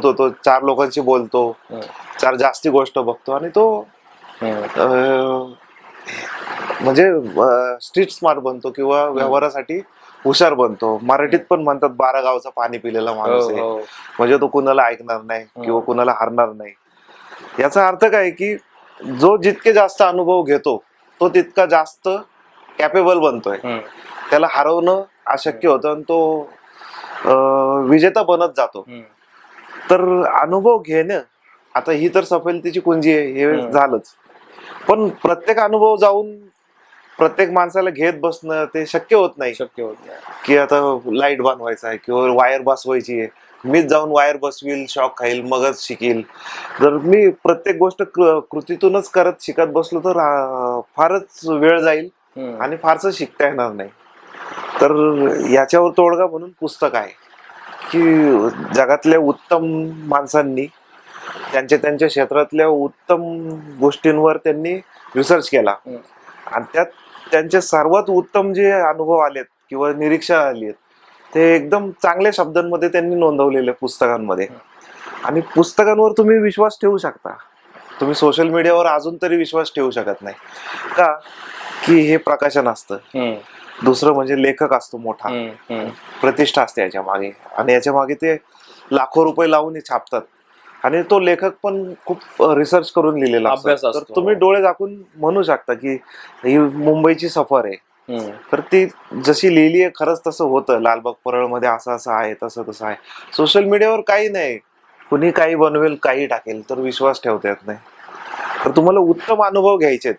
होतो, चार लोकांशी बोलतो, चार जास्ती गोष्ट बघतो आणि तो म्हणजे स्ट्रीट स्मार्ट बनतो किंवा व्यवहारासाठी हुशार बनतो. मराठीत पण म्हणतात 12 गावचा पाणी पिलेला माणूस आहे, म्हणजे तो कुणाला ऐकणार नाही किंवा कुणाला हारणार नाही. याचा अर्थ काय की जो जितके जास्त अनुभव घेतो तो तितका जास्त कॅपेबल बनतोय. त्याला हरवणं अशक्य होतं आणि तो विजेता बनत जातो. तर अनुभव घेणं, आता ही तर सफलतेची कुंजी आहे, हे झालंच, पण प्रत्येक अनुभव जाऊन प्रत्येक माणसाला घेत बसणं ते शक्य होत नाही. की आता लाईट बनवायचा आहे किंवा वायर बसवायची आहे, मीच जाऊन वायर बसवील, शॉक खाईल, मगच शिकील. जर मी प्रत्येक गोष्ट कृतीतूनच करत शिकत बसलो तर फारच वेळ जाईल आणि फारसं शिकता येणार नाही. तर याच्यावर तोडगा म्हणून पुस्तक आहे की जगातल्या उत्तम माणसांनी त्यांच्या क्षेत्रातल्या उत्तम गोष्टींवर त्यांनी रिसर्च केला आणि त्यात त्यांचे सर्वात उत्तम जे अनुभव आलेत किंवा निरीक्षण आली ते एकदम चांगल्या शब्दांमध्ये त्यांनी नोंदवलेले पुस्तकांमध्ये. आणि पुस्तकांवर तुम्ही विश्वास ठेवू शकता, तुम्ही सोशल मीडियावर अजून तरी विश्वास ठेवू शकत नाही. का की हे प्रकाशन असतं. हम्म, दुसरं म्हणजे लेखक असतो मोठा, हम्म, हम्म. प्रतिष्ठा असते याच्या मागे, आणि याच्या मागे ते लाखो रुपये लावून हे छापतात. आणि तो लेखक पण खूप रिसर्च करून लिहिलेला असतो. अभ्यास तर असतो. तुम्ही डोळे झाकून म्हणू शकता की ही मुंबईची सफर आहे. हम्म, तर ती जशी लिहिली आहे खरंच तसं होतं. लालबाग परळमध्ये असं असं आहे, तसं तसं आहे. सोशल मीडियावर काही नाही, कुणी काही बनवेल, काही टाकेल, तर विश्वास ठेवता येत नाही. तर तुम्हाला उत्तम अनुभव घ्यायचे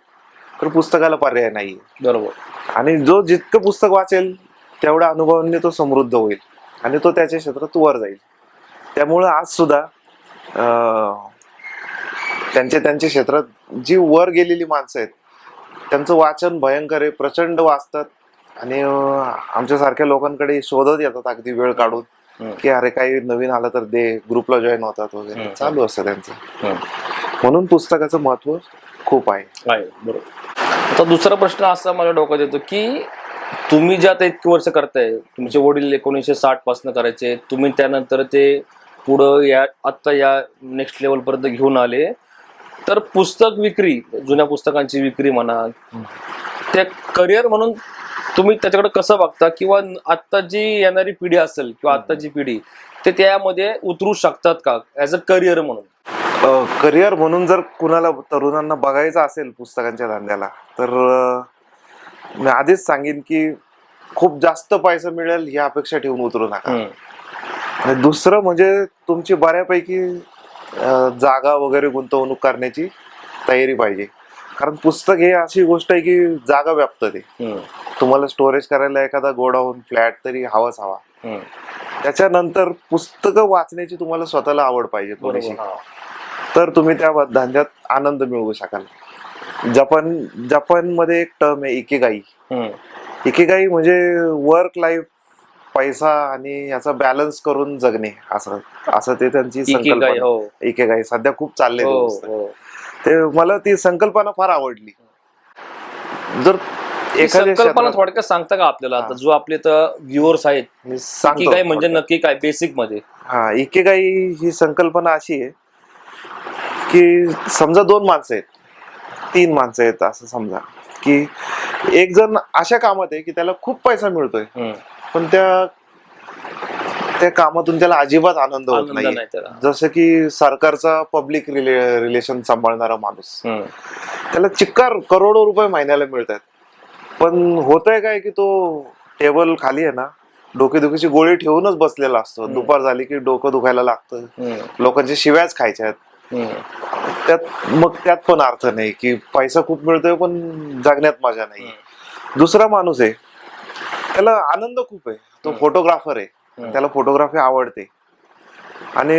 तर पुस्तकाला पर्याय नाहीये. बरोबर. आणि जो जितकं पुस्तक वाचेल तेवढ्या अनुभवांनी तो समृद्ध होईल आणि तो त्याच्या क्षेत्रात वर जाईल. त्यामुळं आज सुद्धा त्यांच्या त्यांच्या क्षेत्रात जी वर गेलेली माणसं आहेत त्यांचं वाचन भयंकर आहे, प्रचंड वाचतात. आणि आमच्यासारख्या लोकांकडे शोधत येतात अगदी वेळ काढून की अरे काही नवीन आलं तर दे, ग्रुपला जॉईन होतात वगैरे, चालू असतं त्यांचं. म्हणून पुस्तकाचं महत्व खूप आहे. बरोबर. आता दुसरा प्रश्न असा माझ्या डोक्यात येतो की तुम्ही जे आता इतकी वर्ष करताय, तुमचे वडील 1960 पासून करायचे, तुम्ही त्यानंतर ते पुढं आत्ता या नेक्स्ट लेवल पर्यंत घेऊन आले, तर पुस्तक विक्री, जुन्या पुस्तकांची विक्री म्हणा, ते करिअर म्हणून तुम्ही त्याच्याकडे कसं बघता, किंवा आत्ता जी येणारी पिढी असेल किंवा आत्ताची पिढी ते त्यामध्ये उतरू शकतात का ऍज अ करिअर म्हणून? करिअर म्हणून जर कुणाला तरुणांना बघायचं असेल पुस्तकांच्या धंद्याला, तर मी आधीच सांगेन की खूप जास्त पैसा मिळेल ही अपेक्षा ठेवून उतरू नका. आणि दुसरं म्हणजे तुमची बऱ्यापैकी जागा वगैरे गुंतवणूक करण्याची तयारी पाहिजे. कारण पुस्तक हे अशी गोष्ट आहे की जागा व्यापतं ते. तुम्हाला स्टोरेज करायला एखादा गोडाऊन, फ्लॅट तरी हवाच हवा. त्याच्यानंतर पुस्तकं वाचण्याची तुम्हाला स्वतःला आवड पाहिजे थोडीशी, तर तुम्ही त्या धंद्यात आनंद मिळवू शकाल. जपानमध्ये एक टर्म आहे इकेगाई. इकेगाई म्हणजे वर्क लाईफ, पैसा आणि याचा बॅलन्स करून जगणे, असं असं ते त्यांची संकल्पना. इकेगाई सध्या खूप चालले ते. मला ती संकल्पना फार आवडली. जर एखाद्या संकल्पना थोडक्यात सांगता का आपल्याला, आता जो आपले तर व्ह्युअर्स आहेत, इकिगाई म्हणजे नक्की काय बेसिक मध्ये? इकेगाई ही संकल्पना अशी आहे की समजा 2 माणसं आहेत, 3 माणसं आहेत, असं समजा की एक जण अशा कामात आहे की त्याला खूप पैसा मिळतोय, पण त्या कामातून त्याला अजिबात आनंद होत नाही. जसं की सरकारचा पब्लिक रिलेशन सांभाळणारा माणूस, त्याला चिक्कार करोडो रुपये महिन्याला मिळतात, पण होतंय काय की तो टेबल खाली आहे ना डोकेदुखीची गोळी ठेवूनच बसलेला असतो. दुपार झाली की डोकं दुखायला लागतं, लोकांच्या शिव्याच खायच्यात. त्यात पण अर्थ नाही की पैसा खूप मिळतोय पण जगण्यात मजा नाही. दुसरा माणूस आहे, त्याला आनंद खूप आहे, तो फोटोग्राफर आहे, त्याला फोटोग्राफी आवडते आणि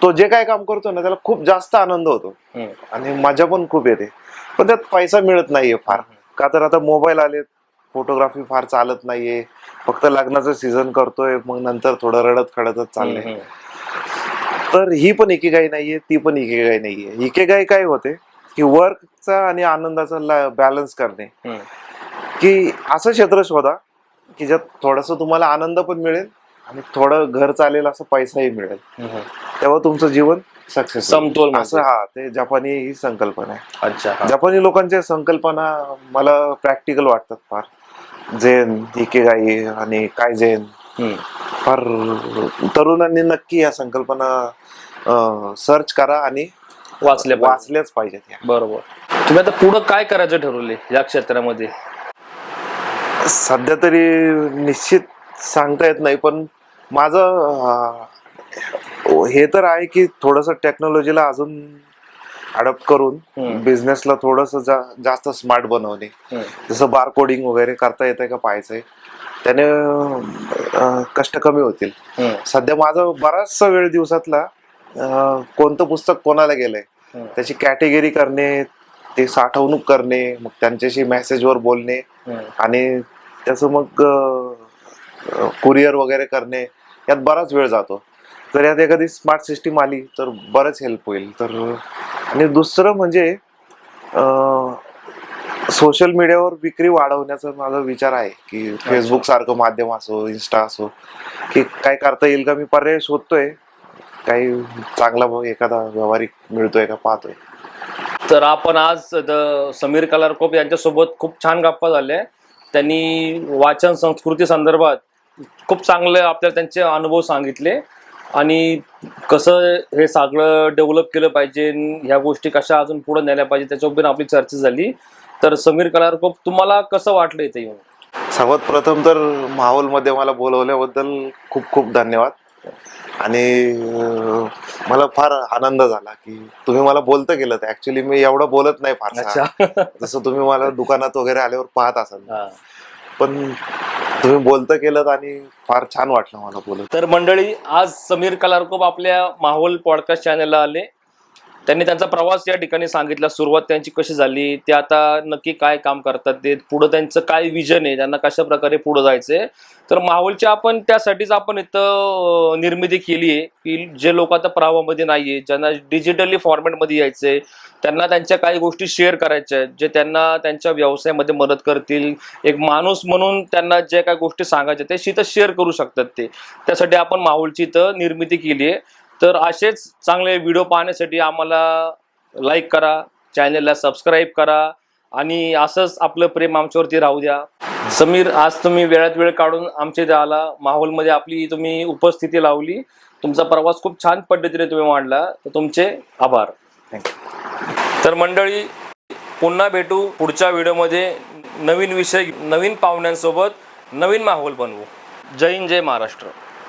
तो जे काय काम करतो ना त्याला खूप जास्त आनंद होतो आणि मजा पण खूप येते, पण त्यात पैसा मिळत नाहीये फार. का तर आता मोबाईल आले, फोटोग्राफी फार चालत नाहीये, फक्त लग्नाचं सीझन करतोय, मग नंतर थोडं रडत खडतच चाललंय. तर ही पण इकेगाई नाहीये, ती पण इकेगाई नाहीये. इकेगाई काय होते की वर्कचा आणि आनंदाचा बॅलन्स करणे, की असं क्षेत्र शोधा की ज्यात थोडस तुम्हाला आनंद पण मिळेल आणि थोडं घर चालेल, असं पैसाही मिळेल, तेव्हा तुमचं जीवन सक्सेस समतोल. असं ते जपानी ही संकल्पना आहे. अच्छा. जपानी लोकांच्या संकल्पना मला प्रॅक्टिकल वाटतात फार. झेन, इकेगाई आणि कायझेन फार तरुणांनी नक्की या संकल्पना सर्च करा आणि वाचल्याच पाहिजेत. बरोबर. तुम्ही आता पुढे काय करायचं ठरवले या क्षेत्रामध्ये? सध्या तरी निश्चित सांगता येत नाही, पण माझं हे तर आहे की थोडस टेक्नॉलॉजीला अजून अडॉप्ट करून बिझनेसला थोडस जास्त स्मार्ट बनवणे. जसं बार कोडिंग वगैरे करता येतंय का पाहायचंय, त्याने कष्ट कमी होतील. सध्या माझा बराचसा वेळ दिवसातला कोणतं पुस्तक कोणाला गेलंय त्याची कॅटेगरी करणे, ते साठवणूक करणे, मग त्यांच्याशी मेसेजवर बोलणे आणि त्याचं मग कुरिअर वगैरे करणे, यात बराच वेळ जातो. तर यात एखादी स्मार्ट सिस्टीम आली तर बरंच हेल्प होईल. तर आणि दुसरं म्हणजे सोशल मीडियावर विक्री वाढवण्याचा माझा विचार आहे की फेसबुक सारखं माध्यम असो, इन्स्टा असो, की काय करता येईल का. मी पर्याय शोधतोय, काही चांगला एखादा व्यावहारिक मिळतोय का पाहतोय. तर आपण आज समीर कलारकोप यांच्यासोबत खूप छान गप्पा झाल्या. त्यांनी वाचन संस्कृती संदर्भात खूप चांगले आपल्याला त्यांचे अनुभव सांगितले आणि कसं हे सगळं डेव्हलप केलं पाहिजे, ह्या गोष्टी कशा अजून पुढे नेल्या पाहिजे त्याच्यावर पण आपली चर्चा झाली. तर समीर कलारकोप, तुम्हाला कसं वाटलं इथे येऊन? सर्वात प्रथम तर माहोलमध्ये मला बोलवल्याबद्दल खूप खूप धन्यवाद. आणि मला फार आनंद झाला की तुम्ही मला बोलतं केलं. ऍक्च्युली मी एवढं बोलत नाही फारसा, जसं तुम्ही मला दुकानात वगैरे आल्यावर पाहत असाल, पण तुम्ही बोलतं केलं आणि फार छान वाटलं मला बोलत. तर मंडळी, आज समीर कलारकोप आपल्या माहोल पॉडकास्ट चॅनलला आले. त्यांनी त्यांचा प्रवास या ठिकाणी सांगितला, सुरुवात त्यांची कशी झाली, ते आता नक्की काय काम करतात, ते पुढं त्यांचं काय विजन आहे, त्यांना कशा प्रकारे पुढे जायचंय. तर माहोलची आपण त्यासाठीच आपण इथं निर्मिती केली आहे की जे लोक आता प्रवाहामध्ये नाहीये, ज्यांना डिजिटली फॉर्मॅटमध्ये यायचंय, त्यांना त्यांच्या काही गोष्टी शेअर करायच्या आहेत, जे त्यांना त्यांच्या व्यवसायामध्ये मदत करतील. एक माणूस म्हणून त्यांना ज्या काही गोष्टी सांगायच्या ते इथं शेअर करू शकतात. त्यासाठी आपण माहोलची इथं निर्मिती केली आहे. तर असेच चांगले व्हिडिओ पाहण्यासाठी आम्हाला लाईक करा, चॅनलला सबस्क्राईब करा आणि असंच आपलं प्रेम आमच्यावरती राहू द्या. समीर, आज तुम्ही वेळात वेळ काढून आमच्या इथे आला, माहोलमध्ये आपली तुम्ही उपस्थिती लावली, तुमचा प्रवास खूप छान पद्धतीने तुम्ही मांडला, तर तुमचे आभार. थँक्यू. तर मंडळी, पुन्हा भेटू पुढच्या व्हिडिओमध्ये, नवीन विषय, नवीन पाहुण्यांसोबत, नवीन माहोल बनवू. जय हिंद, जय महाराष्ट्र.